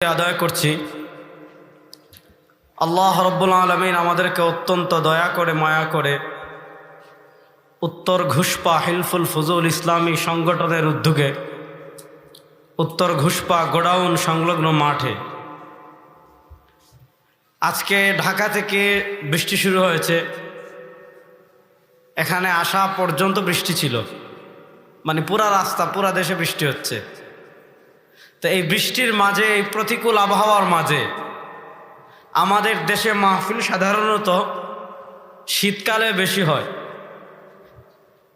আদায় করছি। আল্লাহ রব্বুল আলামিন আমাদেরকে অত্যন্ত দয়া করে মায়া করে উত্তর ঘুষপা হিলফুল ফুজুল ইসলামী সংগঠনের উদ্যোগে উত্তর ঘুষপা গোডাউন সংলগ্ন মাঠে আজকে ঢাকা থেকে বৃষ্টি শুরু হয়েছে। এখানে আসা পর্যন্ত বৃষ্টি ছিল, মানে পুরা রাস্তা পুরা দেশে বৃষ্টি হচ্ছে। তো এই বৃষ্টির মাঝে, এই প্রতিকূল আবহাওয়ার মাঝে আমাদের দেশে মাহফিল সাধারণত শীতকালে বেশি হয়।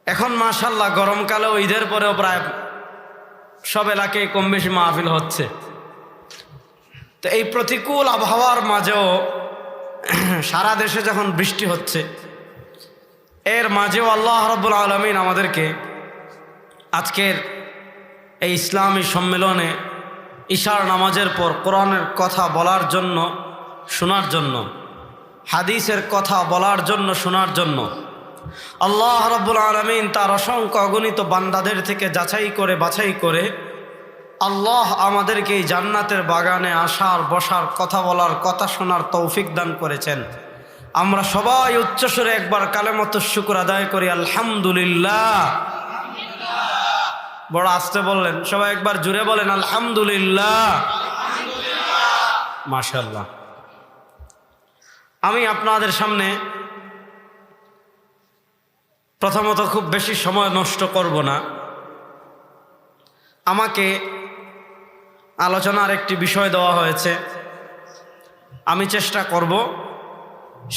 এখন মাশাআল্লাহ গরমকালেও ঈদের পরেও প্রায় সব এলাকায় কম বেশি মাহফিল হচ্ছে। তো এই প্রতিকূল আবহাওয়ার মাঝেও সারা দেশে যখন বৃষ্টি হচ্ছে, এর মাঝেও আল্লাহ রাব্বুল আলামিন আমাদেরকে আজকের এই ইসলামী সম্মেলনে ইশার নামাজের পর কোরআনের কথা বলার জন্য, শোনার জন্য, হাদিসের কথা বলার জন্য, শোনার জন্য আল্লাহ রাব্বুল আলামিন তার অসংখ্য অগণিত বান্দাদের থেকে যাচাই করে বাছাই করে আল্লাহ আমাদেরকে এই জান্নাতের বাগানে আসার, বসার, কথা বলার, কথা শোনার তৌফিক দান করেছেন। আমরা সবাই উচ্চস্বরে একবার কালেমাতুশ শুকর আদায় করি, আলহামদুলিল্লাহ। বড় আস্তে বললেন, সবাই একবার জুড়ে বলেন আলহামদুলিল্লাহ। মাশাআল্লাহ। আমি আপনাদের সামনে প্রথমত খুব বেশি সময় নষ্ট করব না। আমাকে আলোচনার একটি বিষয় দেওয়া হয়েছে, আমি চেষ্টা করব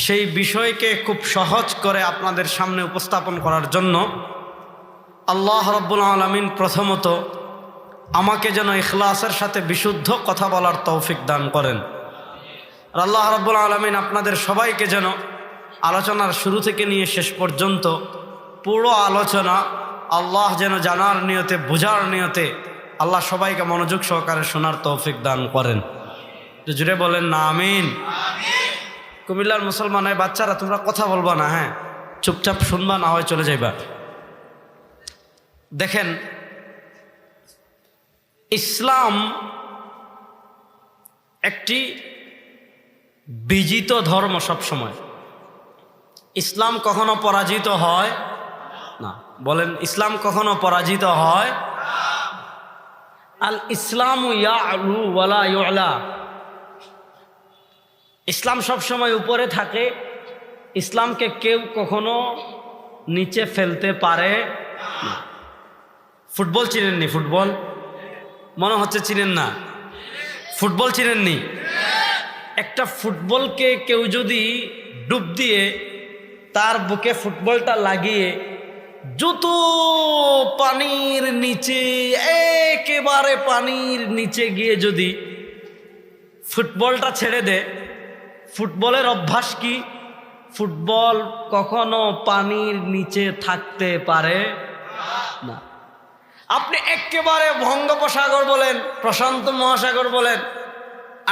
সেই বিষয়কে খুব সহজ করে আপনাদের সামনে উপস্থাপন করার জন্য। আল্লাহ রাব্বুল আলামিন প্রথমত আমাকে যেন ইখলাসের সাথে বিশুদ্ধ কথা বলার তৌফিক দান করেন। আর আল্লাহ রাব্বুল আলামিন আপনাদের সবাইকে যেন আলোচনার শুরু থেকে নিয়ে শেষ পর্যন্ত পুরো আলোচনা আল্লাহ যেন জানার নিয়তে, বোঝার নিয়তে আল্লাহ সবাইকে মনোযোগ সহকারে শোনার তৌফিক দান করেন। জুড়ে বলেন না আমিন। কুমিল্লার মুসলমানের বাচ্চারা, তোমরা কথা বলবা না, হ্যাঁ, চুপচাপ শুনবা, না হয় চলে যাইবা। দেখেন, ইসলাম একটি বিজিত ধর্ম। সব সময় ইসলাম কখনো পরাজিত হয় না। বলেন, ইসলাম কখনো পরাজিত হয়। আল ইসলামু ইয়ালু ওয়ালা ইউলা। ইসলাম সব সময় উপরে থাকে। ইসলামকে কেউ কখনো নিচে ফেলতে পারে না। ফুটবল চিনেননি? ফুটবল মনে হচ্ছে চিনেন না। ফুটবল চিনেননি? একটা ফুটবলকে কেউ যদি ডুব দিয়ে তার বুকে ফুটবলটা লাগিয়ে যত পানির নিচে, একেবারে পানির নিচে গিয়ে যদি ফুটবলটা ছেড়ে দেয়, ফুটবলের অভ্যাস কি? ফুটবল কখনো পানির নিচে থাকতে পারে না। আপনি একেবারে বঙ্গোপসাগর বলেন, প্রশান্ত মহাসাগর বলেন,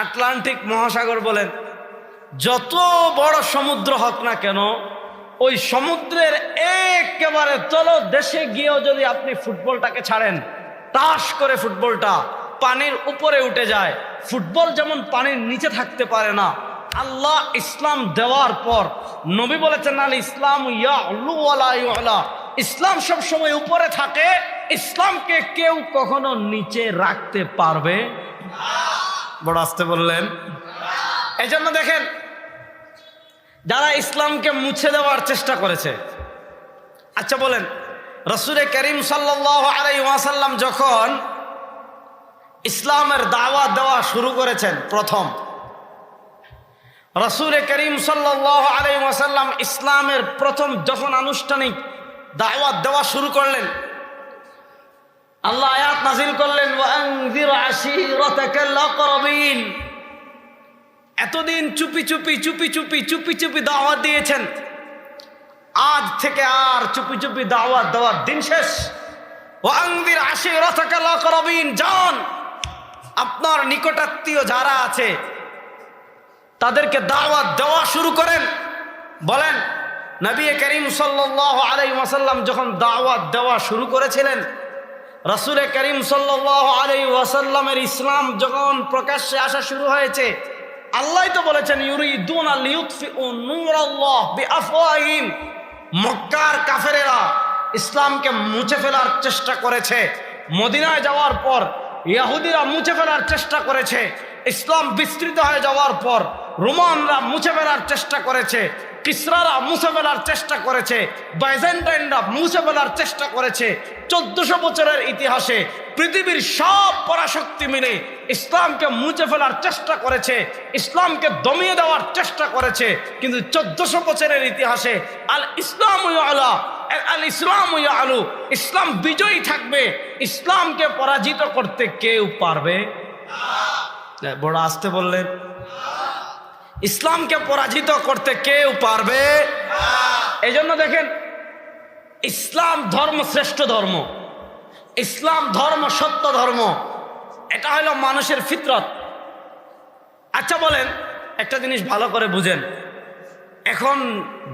আটলান্টিক মহাসাগর বলেন, যত বড় সমুদ্র হোক না কেন, ওই সমুদ্রের একেবারে তলদেশে গিয়েও যদি আপনি ফুটবলটাকে ছাড়েন, টাস করে ফুটবলটা পানির উপরে উঠে যায়। ফুটবল যেমন পানির নিচে থাকতে পারে না, আল্লাহ ইসলাম দেওয়ার পর নবী বলেছেন আল ইসলাম ইয়ালু ওয়ালা ইউলা। ইসলাম সব সময় উপরে থাকে। ইসলামকে কেউ কখনো নিচে রাখতে পারবে না। বড় আস্তে বললেন। এই জন্য দেখেন, যারা ইসলামকে মুছে দেওয়ার চেষ্টা করেছে, আচ্ছা বলেন, রাসূল করিম সাল্লাল্লাহু আলাইহি ওয়াসাল্লাম যখন ইসলামের দাওয়াত দেওয়া শুরু করেছেন, প্রথম রাসূল করিম সাল্লাল্লাহু আলাইহি ওয়াসাল্লাম ইসলামের প্রথম যখন আনুষ্ঠানিক দাওয়াত দেওয়া শুরু করলেন, আল্লাহ আয়াত নাযিল করলেন, ওয়া আনযির আশীরাতাকাল আকরাবিন। এতদিন চুপি চুপি দাওয়াত দিয়েছেন, আজ থেকে আর চুপি চুপি দাওয়াত দেওয়ার দিন শেষ। ওয়া আনযির আশীরাতাকাল আকরাবিন, যান আপনার নিকটাত্মীয় যারা আছে তাদেরকে দাওয়াত দেওয়া শুরু করেন। বলেন, নবী করিম সাল্লাল্লাহু আলাইহি ওয়াসাল্লাম যখন দাওয়াত দেওয়া শুরু করেছিলেন, রাসূল করিম সাল্লাল্লাহু আলাইহি ওয়াসাল্লামের ইসলাম যখন প্রকাশ্যে আসা শুরু হয়েছে, আল্লাহই তো বলেছেন ইউরিদুনা লিইউতফিউ নূরাল্লাহ বিআফওয়াহিম। মক্কার কাফেরেরা ইসলামকে মুছে ফেলার চেষ্টা করেছে। মদিনায় যাওয়ার পর ইহুদিরা মুছে ফেলার চেষ্টা করেছে। ইসলাম বিস্তৃত হয়ে যাওয়ার পর রোমানরা মুছে ফেলার চেষ্টা করেছে, কিসরারা মুছে ফেলার চেষ্টা করেছে, বাইজেন্টাইনরা মুছে ফেলার চেষ্টা করেছে। 1400 বছরের ইতিহাসে পৃথিবীর সব পরাশক্তি মিলে ইসলামকে মুছে ফেলার চেষ্টা করেছে, ইসলামকে দমিয়ে দেওয়ার চেষ্টা করেছে। কিন্তু 1400 বছরের ইতিহাসে আল ইসলাম ইয়ালা, আল ইসলাম ইয়ালু, ইসলাম বিজয়ী থাকবে। ইসলামকে পরাজিত করতে কেউ পারবে না। বড় আসতে বললেন, ইসলামকে পরাজিত করতে কেউ পারবে। এই জন্য দেখেন, ইসলাম ধর্ম শ্রেষ্ঠ ধর্ম, ইসলাম ধর্ম সত্য ধর্ম। এটা হলো মানুষের ফিতরত। আচ্ছা বলেন, একটা জিনিস ভালো করে বুঝেন, এখন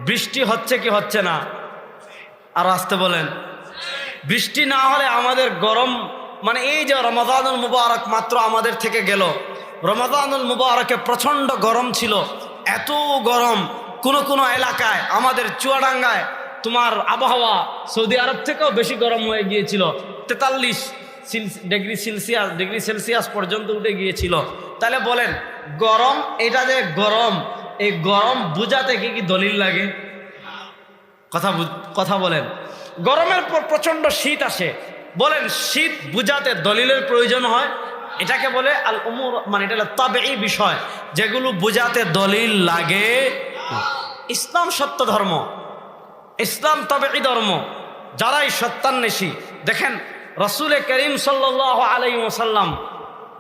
বৃষ্টি হচ্ছে কি হচ্ছে না? আর আসতে বলেন, বৃষ্টি না হলে আমাদের গরম, মানে এই যে রমাদানুল মুবারক মাত্র আমাদের থেকে গেল, রমাদানুল মুবারকে প্রচণ্ড গরম ছিল। এত গরম, কোনো এলাকায় আমাদের চুয়াডাঙ্গায় তোমার আবহাওয়া সৌদি আরব থেকেও বেশি গরম হয়ে গিয়েছিল। 43 ডিগ্রি সেলসিয়াস পর্যন্ত উঠে গিয়েছিল। তাহলে বলেন, গরম, এটা যে গরম, এই গরম বুঝাতে কি দলিল লাগে? কথা বলেন। গরমের পর প্রচণ্ড শীত আসে, বলেন শীত বুঝাতে দলিলের প্রয়োজন হয়? এটাকে বলে আল উমুর, মানে এটা তাবেঈ বিষয়, যেগুলো বুঝাতে দলিল লাগে। ইসলাম সত্য ধর্ম, ইসলাম তাবেঈ ধর্ম। যারাই সত্যান্বেষী, দেখেন রাসূল করিম সাল্লাল্লাহু আলাইহি ওয়াসাল্লাম,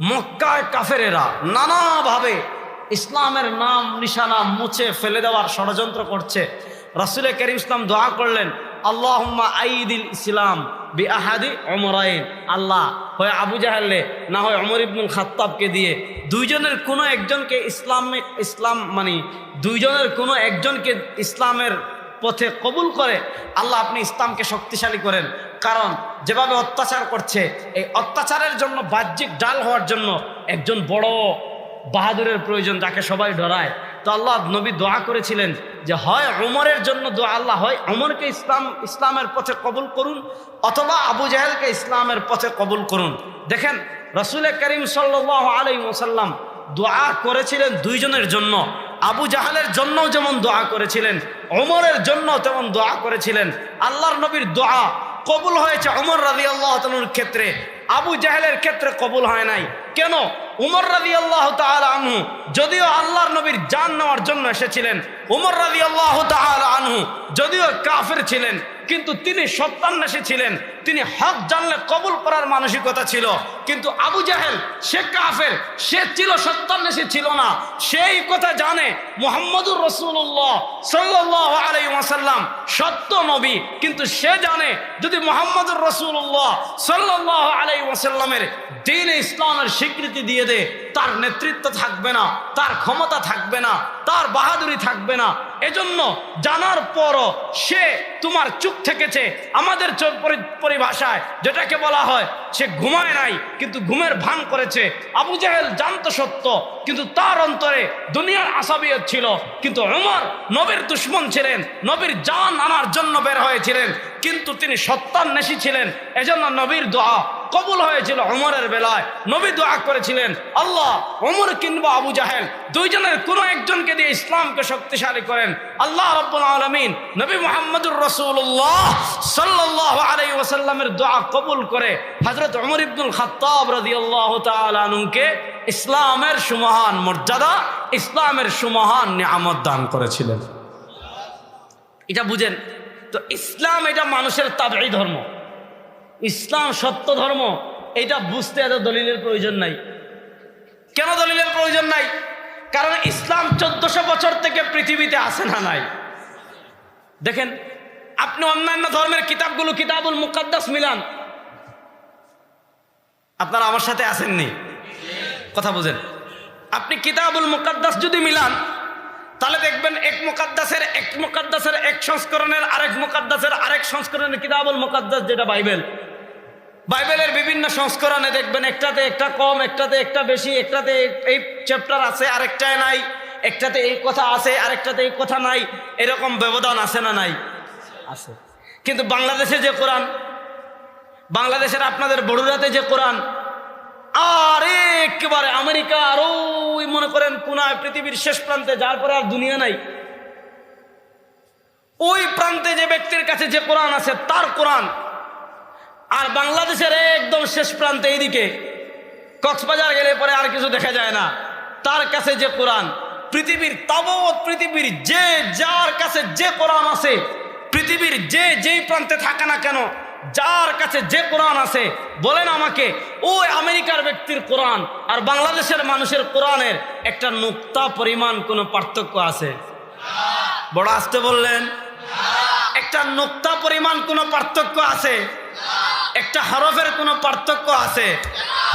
মক্কায় কাফেরেরা নানাভাবে ইসলামের নাম নিশানা মুছে ফেলে দেওয়ার ষড়যন্ত্র করছে। রাসূল করিম ইসলাম দোয়া করলেন, আল্লাহুম্মা আইদিল ইসলাম বিআহাদি উমরাইন। আল্লাহ, হয় আবু জাহেলে না হয় ওমর ইবনুল খাত্তাবকে দিয়ে দুইজনের কোনো একজনকে ইসলাম মানে দুইজনের কোনো একজনকে ইসলামের পথে কবুল করে আল্লাহ আপনি ইসলামকে শক্তিশালী করেন। কারণ যেভাবে অত্যাচার করছে, এই অত্যাচারের জন্য বাহ্যিক ডাল হওয়ার জন্য একজন বড় বাহাদুরের প্রয়োজন, যাকে সবাই ডরায়। তো আল্লাহ নবী দোয়া করেছিলেন যে হয় ওমরের জন্য দোয়া, আল্লাহ হয় ওমরকে ইসলামের পথে কবুল করুন, অথবা আবু জাহেলকে ইসলামের পথে কবুল করুন। দেখেন রাসূল করিম সাল্লাল্লাহু আলাইহি ওয়াসাল্লাম দোয়া করেছিলেন দুইজনের জন্য। আবু জাহেলের জন্যও যেমন দোয়া করেছিলেন, ওমরের জন্য তেমন দোয়া করেছিলেন। আল্লাহর নবীর দোয়া কবুল হয়েছে ওমর রাদিয়াল্লাহু তাআলার ক্ষেত্রে, আবু জাহেলের ক্ষেত্রে কবুল হয় নাই। কেন? উমর রাদিয়াল্লাহু তাআলা আনহু যদিও আল্লাহর নবীর জান নেওয়ার জন্য এসেছিলেন, উমর রাদিয়াল্লাহু তাআলা আনহু যদিও কাফের ছিলেন, কিন্তু তিনি সত্যান্বেষী ছিলেন, তিনি হক জানলে কবুল করার মানসিকতা ছিল। কিন্তু আবু জাহেল সে কাফের, সে ছিল সত্যান্বেষী ছিল না। সেই কথা জানে মুহাম্মদুর রাসূলুল্লাহ সাল্লাল্লাহু আলাইহি ওয়াসাল্লাম সত্য নবী, কিন্তু সে জানে যদি মুহাম্মদুর রাসূলুল্লাহ সাল্লাল্লাহু আলাইহি ওয়াসাল্লামের দ্বীন ইসলামের স্বীকৃতি দিয়ে দে, তার নেতৃত্ব থাকবে না, তার ক্ষমতা থাকবে না, তার বাহাদুরি থাকবে না। এজন্য জানার পরও সে তোমার চুপ থেকেছে। আমাদের পরিভাষায় যেটাকে বলা হয়, সে ঘুমায় নাই কিন্তু ঘুমের ভান করেছে। আবু জাহেল জানতো সত্য, কিন্তু তার অন্তরে দুনিয়ার আসাবিয়ত ছিল। কিন্তু ওমর নবীর দুশমন ছিলেন, নবীর জান আনার জন্য বের হয়েছিলেন, কিন্তু তিনি সত্যান্বেষী ছিলেন। এজন্য নবীর দোয়া কবুল হয়েছিল ওমরের বেলায়। নবী দোয়া করেছিলেন, আল্লাহ ওমর কিংবা আবু জাহেল দুইজনের কোনো একজনকে দিয়ে ইসলামকে শক্তিশালী করেন। আল্লাহ রাব্বুল আলামিন নবী মুহাম্মদুর রাসূলুল্লাহ সাল্লাল্লাহু আলাইহি ওয়াসাল্লামের দোয়া কবুল করে হযরত ওমর ইবনুল খাত্তাব রাদিয়াল্লাহু তাআলা আনহুকে ইসলামের সুমহান মর্যাদা, ইসলামের সুমহান নিয়ামত দান করেছিলেন। এটা বুঝেন তো, ইসলাম এটা মানুষের তাবেঈ ধর্ম, ইসলাম সত্য ধর্ম। এটা বুঝতে এত দলিলের প্রয়োজন নাই। কেন দলিলের প্রয়োজন নাই? কারণ ইসলাম 1400 বছর থেকে পৃথিবীতে আসে না নাই। দেখেন আপনি অন্যান্য ধর্মের কিতাবগুলো, কিতাবুল মুকাদ্দাস মিলান, আপনারা আমার সাথে আসেননি, কথা বুঝেন। আপনি কিতাবুল মুকাদ্দাস যদি মিলান, তাহলে দেখবেন এক মুকাদ্দাসের এক সংস্করণের আরেক মুকাদ্দাসের আরেক সংস্করণের কিতাবুল মুকাদ্দাস, যেটা বাইবেল, বাইবেলের বিভিন্ন সংস্করণে দেখবেন একটাতে একটা কম, একটাতে একটা বেশি, একটাতে এই চ্যাপ্টার আছে আরেকটায় নাই, একটাতে এই কথা আছে আরেকটাতে এই কথা নাই, এরকম ব্যবধান আছে না নাই? আছে। কিন্তু বাংলাদেশে যে কোরআন, বাংলাদেশের আপনাদের বড়ুরাতে যে কোরআন, আর একেবারে আমেরিকা আর ওই মনে করেন কোনায় পৃথিবীর শেষ প্রান্তে, যার পরে আর দুনিয়া নাই, ওই প্রান্তে যে ব্যক্তির কাছে যে কোরআন আছে তার কোরআন, আর বাংলাদেশের একদম শেষ প্রান্তে এইদিকে কক্সবাজার গেলে পরে আর কিছু দেখা যায় না, তার কাছে যে কোরআন, পৃথিবীর তাবৎ পৃথিবীর যে যার কাছে যে কোরআন আছে, পৃথিবীর যে যেই প্রান্তে থাকে না কেন, যার কাছে যে কোরআন আছে, বলেন আমাকে ওই আমেরিকার ব্যক্তির কোরআন আর বাংলাদেশের মানুষের কোরআনের একটা নুক্তা পরিমাণ কোনো পার্থক্য আছে? বড় আসতে বললেন। একটা নুক্তা পরিমাণ কোনো পার্থক্য আছে? একটা হরফের কোনো পার্থক্য আছে?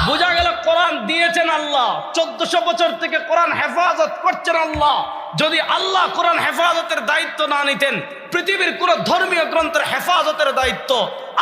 বোঝা গেল কোরআন দিয়েছেন আল্লাহ, 1400 বছর থেকে কোরআন হেফাজত করছেন আল্লাহ। যদি আল্লাহ কোরআন হেফাজতের দায়িত্ব না নিতেন, পৃথিবীর কোন ধর্মীয় গ্রন্থের হেফাজতের দায়িত্ব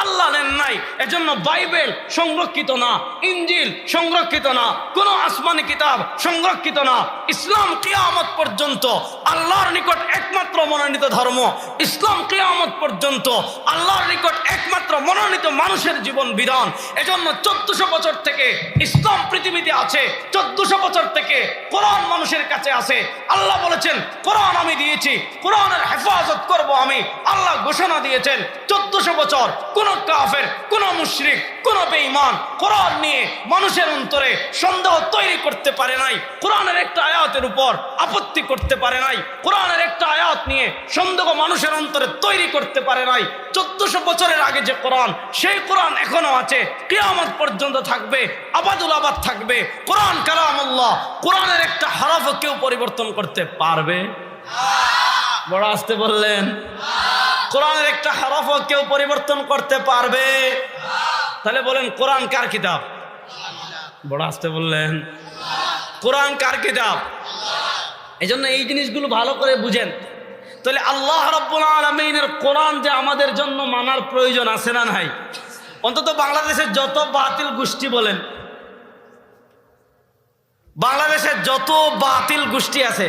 আল্লাহ নেন নাই। এজন্য বাইবেল সংরক্ষিত না, ইনজিল সংরক্ষিত না, কোন আসমানি কিতাব সংরক্ষিত না। ইসলাম কিয়ামত পর্যন্ত আল্লাহর নিকট একমাত্র মনোনীত ধর্ম। ইসলাম কিয়ামত পর্যন্ত আল্লাহর নিকট একমাত্র মনোনীত মানুষের জীবন বিধান। এজন্য 1400 বছর থেকে ইসলাম পৃথিবীতে আছে, 1400 বছর থেকে কোরআন মানুষের কাছে আছে। আল্লাহ বলেছেন কোরআন আমি দিয়েছি, কোরআনের হেফাজত করব আমি। আল্লাহ ঘোষণা দিয়েছেন 1400 বছর কোন কাফের, কোন মুশরিক, কোন বেঈমান কোরআন নিয়ে মানুষের অন্তরে সন্দেহ তৈরি করতে পারে নাই। কোরআনের একটা আয়াতের উপর আপত্তি করতে পারে নাই। কোরআনের একটা আয়াত নিয়ে সন্দেহ মানুষের অন্তরে তৈরি করতে পারে নাই। 1400 বছরের আগে যে কোরআন, সেই কোরআন এখনো আছে, কিয়ামত পর্যন্ত থাকবে, আবাদুল আবাদ থাকবে। কোরআন কালামুল্লাহ, কোরআনের একটা হরফও কেউ পরিবর্তন করতে পারবে? বড় আসতে বললেন। কোরআনের একটা হরফও কেউ পরিবর্তন করতে পারবে? তাহলে বলেন কোরআন কার কিতাব? বড় আসতে বললেন। কোরআন কার কিতাব? এই জন্য এই জিনিসগুলো ভালো করে বুঝেন। তাহলে আল্লাহ রাব্বুল আলামিনের কোরআন যে আমাদের জন্য মানার প্রয়োজন আছে না নাই? অন্তত বাংলাদেশের যত বাতিল গোষ্ঠী বলেন, বাংলাদেশের যত বাতিল গোষ্ঠী আছে,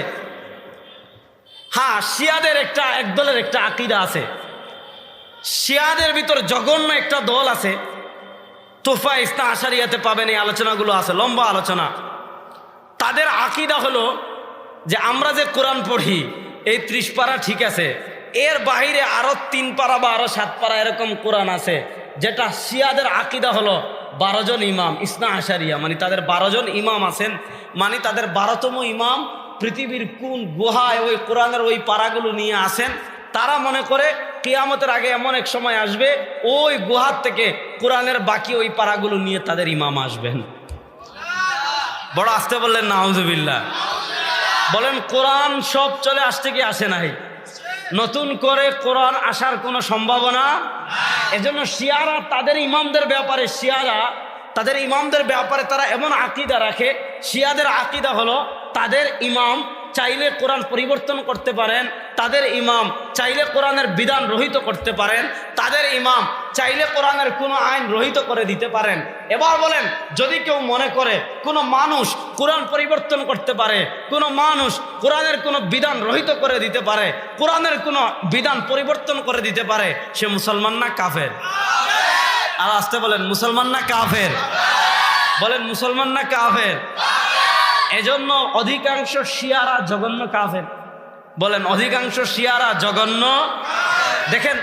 হ্যাঁ শিয়াদের একটা একদলের একটা আকীদা আছে। শিয়াদের ভিতর জঘন্য একটা দল আছে, তোফা ইসনা আশারিয়াতে পাবেন, এই আলোচনাগুলো আছে, লম্বা আলোচনা। তাদের আকীদা হলো যে আমরা যে কোরআন পড়ি এই 30 পারা ঠিক আছে, এর বাহিরে আরো 3 পারা বা আরো 7 পারা এরকম কোরআন আছে, যেটা শিয়াদের আকীদা হলো 12 জন ইমাম ইসনা আশারিয়া, মানে তাদের 12 জন ইমাম আছেন, মানে তাদের 12তম ইমাম পৃথিবীর কোন গুহায় ওই কোরআনের ওই পারাগুলো নিয়ে আসেন। তারা মনে করে কিয়ামতের আগে এমন এক সময় আসবে, ওই গুহার থেকে কোরআনের বাকি ওই পারাগুলো নিয়ে তাদের ইমাম আসবেন। বড় আসতে বললেন নাউজুবিল্লাহ। বলেন কোরআন সব চলে আসতে কি আসে নাই? নতুন করে কোরআন আসার কোনো সম্ভাবনা। এজন্য শিয়ারা তাদের ইমামদের ব্যাপারে, তাদের ইমামদের ব্যাপারে তারা এমন আকীদা রাখে। শিয়াদের আকীদা হলো তাদের ইমাম চাইলে কোরআন পরিবর্তন করতে পারেন, তাদের ইমাম চাইলে কোরআনের বিধান রহিত করতে পারেন, তাদের ইমাম চাইলে কোরআনের কোনো আইন রহিত করে দিতে পারেন। এবার বলেন, যদি কেউ মনে করে কোনো মানুষ কোরআন পরিবর্তন করতে পারে, কোনো মানুষ কোরআনের কোনো বিধান রহিত করে দিতে পারে, কোরআনের কোনো বিধান পরিবর্তন করে দিতে পারে, সে মুসলমান না কাফের? আর আসতে বলেন মুসলমান না কাফের? বলেন মুসলমান না কাফের? এজন্য অধিকাংশ শিয়ারা জঘন্য কাফের। বলেন অধিকাংশ শিয়ারা জঘন্য। দেখেন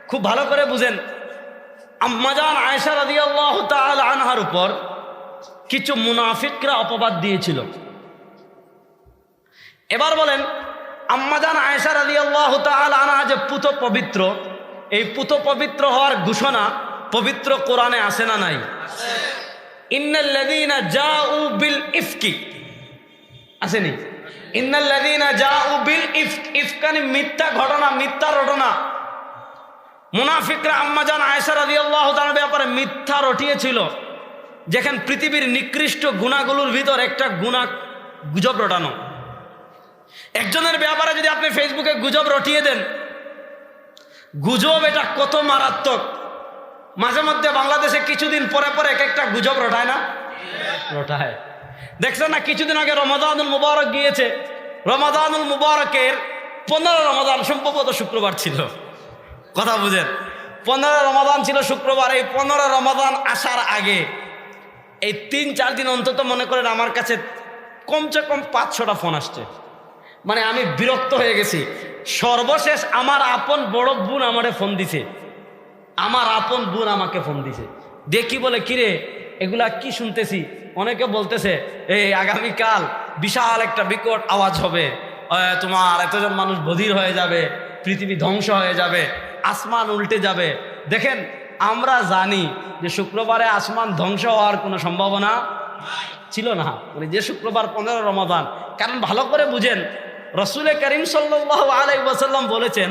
খুব ভালো করে বুঝেন, আম্মাজান আয়েশা রাদিয়াল্লাহু তাআলা আনহার উপর কিছু মুনাফিকরা অপবাদ দিয়েছিল। এবার বলেন আম্মাজান আয়েশা রাদিয়াল্লাহু তাআলা আনহা যে পুত পবিত্র, এই পুত পবিত্র হওয়ার ঘোষণা পবিত্র কোরআনে আছে না নাই? ইন্নাল্লাযীনা জাউ বিল ইফকি আসেনি? ইন্নাল্লাযীনা জাউ বিল ইফকানি মিথ্যা ঘটনা, মিথ্যা রটনা। মুনাফিকরা আম্মাজান আয়েশা রাদিয়াল্লাহু তাআলার ব্যাপারে মিথ্যা রটিয়েছিল, যেখানে পৃথিবীর নিকৃষ্ট গুনাহগুলোর ভিতর একটা গুনাহ গুজব রটানো। একজনের ব্যাপারে যদি আপনি ফেসবুকে গুজব রটিয়ে দেন, গুজব এটা কত মারাত্মক, মাঝে মধ্যে বাংলাদেশে কিছুদিন পরে পরে এক একটা গুজব রটায় না, রটায়। দেখছেন না, কিছুদিন আগে রমাদানুল মুবারক গিয়েছে, রমাদানুল মুবারকের 15 রমাদান সম্ভবত শুক্রবার ছিল, কথা বুঝেন, 15 রমাদান ছিল শুক্রবার। এই 15 রমাদান আসার আগে এই 3-4 দিন অন্তত মনে করেন আমার কাছে কমসে কম 5-6টা ফোন আসছে। মানে আমি বিরক্ত হয়ে গেছি। সর্বশেষ আমার আপন বড় বোন আমারে ফোন দিছে, আমার আপন বোন আমাকে ফোন দিছে, দেখি বলে কিরে এগুলা কি শুনতেছি। অনেকে বলতেছে এই আগামীকাল বিশাল একটা বিকট আওয়াজ হবে, তোমার এতজন মানুষ বধির হয়ে যাবে, পৃথিবী ধ্বংস হয়ে যাবে, আসমান উল্টে যাবে। দেখেন, আমরা জানি যে শুক্রবারে আসমান ধ্বংস হওয়ার কোনো সম্ভাবনা ছিল না, মানে যে শুক্রবার 15 রমাদান। কারণ ভালো করে বুঝেন, রসুলে করিম সাল্লাল্লাহু আলাইহি ওয়াসাল্লাম বলেছেন,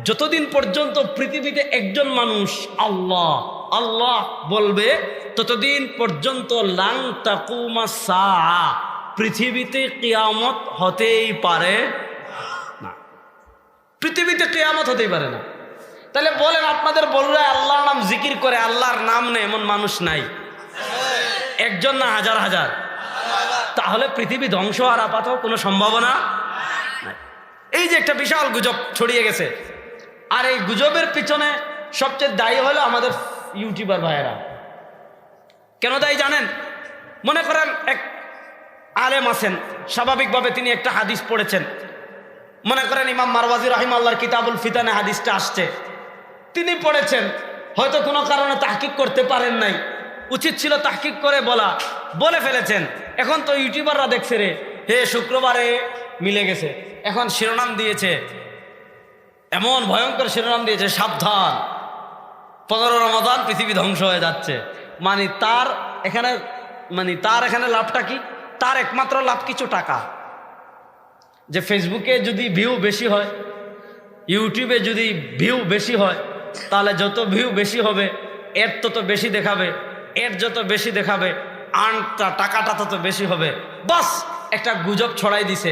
যতদিন পর্যন্ত পৃথিবীতে একজন মানুষ আল্লাহ আল্লাহ বলবে ততদিন পর্যন্ত লাং তাকুমা সাআ, পৃথিবীতে কিয়ামত হতেই পারে না, পৃথিবীতে কিয়ামত হতেই পারে না। তাহলে বলেন, আপনাদের বললে আল্লাহর নাম জিকির করে, আল্লাহর নাম নেই এমন মানুষ নাই? একজন না হাজার হাজার। তাহলে পৃথিবী ধ্বংস আর আপাতত কোনো সম্ভাবনা নাই। এই যে একটা বিশাল গুজব ছড়িয়ে গেছে, আর এই গুজবের পিছনে সবচেয়ে দায়ী হলো আমাদের ইউটিউবার ভাইয়েরা। কেন দায়ী জানেন? মনে করেন এক আলেম আছেন, স্বাভাবিকভাবে তিনি একটা হাদিস পড়েছেন, মনে করেন ইমাম মারওয়াজি রাহিমাহুল্লাহর কিতাবুল ফিতানে হাদিসটা আসছে, তিনি পড়েছেন, হয়তো কোনো কারণে তাহকিক করতে পারেন নাই, উচিত ছিল তাহকিক করে বলে ফেলেছেন। এখন তো ইউটিউবাররা দেখছে রে, হে শুক্রবারে মিলে গেছে, এখন শিরোনাম দিয়েছে, এমন ভয়ঙ্কর শিরোনাম দিয়েছে, সাবধান 15 রমাদান পৃথিবী ধ্বংস হয়ে যাচ্ছে। মানে তার এখানে লাভটা কি? তার একমাত্র লাভ কিছু টাকা। যে ফেসবুকে যদি ভিউ বেশি হয়, ইউটিউবে যদি ভিউ বেশি হয়, তাহলে যত ভিউ বেশি হবে এর তত বেশি দেখাবে, এর যত বেশি দেখাবে টাকাটা তত বেশি হবে। বাস একটা গুজব ছড়াই দিছে।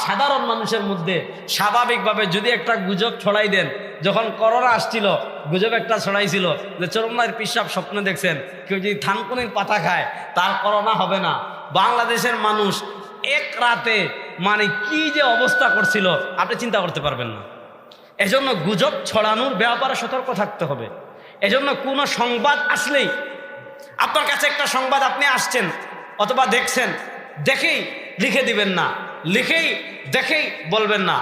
সাধারণ মানুষের মধ্যে স্বাভাবিকভাবে যদি একটা গুজব ছড়াই দেন, যখন করোনা আসছিল গুজব একটা ছড়াইছিল যে চরমনার পিসাব স্বপ্নে দেখছেন কেউ যদি থানকুনির পাতা খায় তার করোনা হবে না। বাংলাদেশের মানুষ এক রাতে মানে কি যে অবস্থা করছিল আপনি চিন্তা করতে পারবেন না। এজন্য গুজব ছড়ানোর ব্যাপারে সতর্ক থাকতে হবে। এজন্য কোনো সংবাদ আসলেই, আপনার কাছে একটা সংবাদ আপনি আসছেন অথবা দেখছেন, দেখেই লিখে দিবেন না, দেখেই বলবেন না।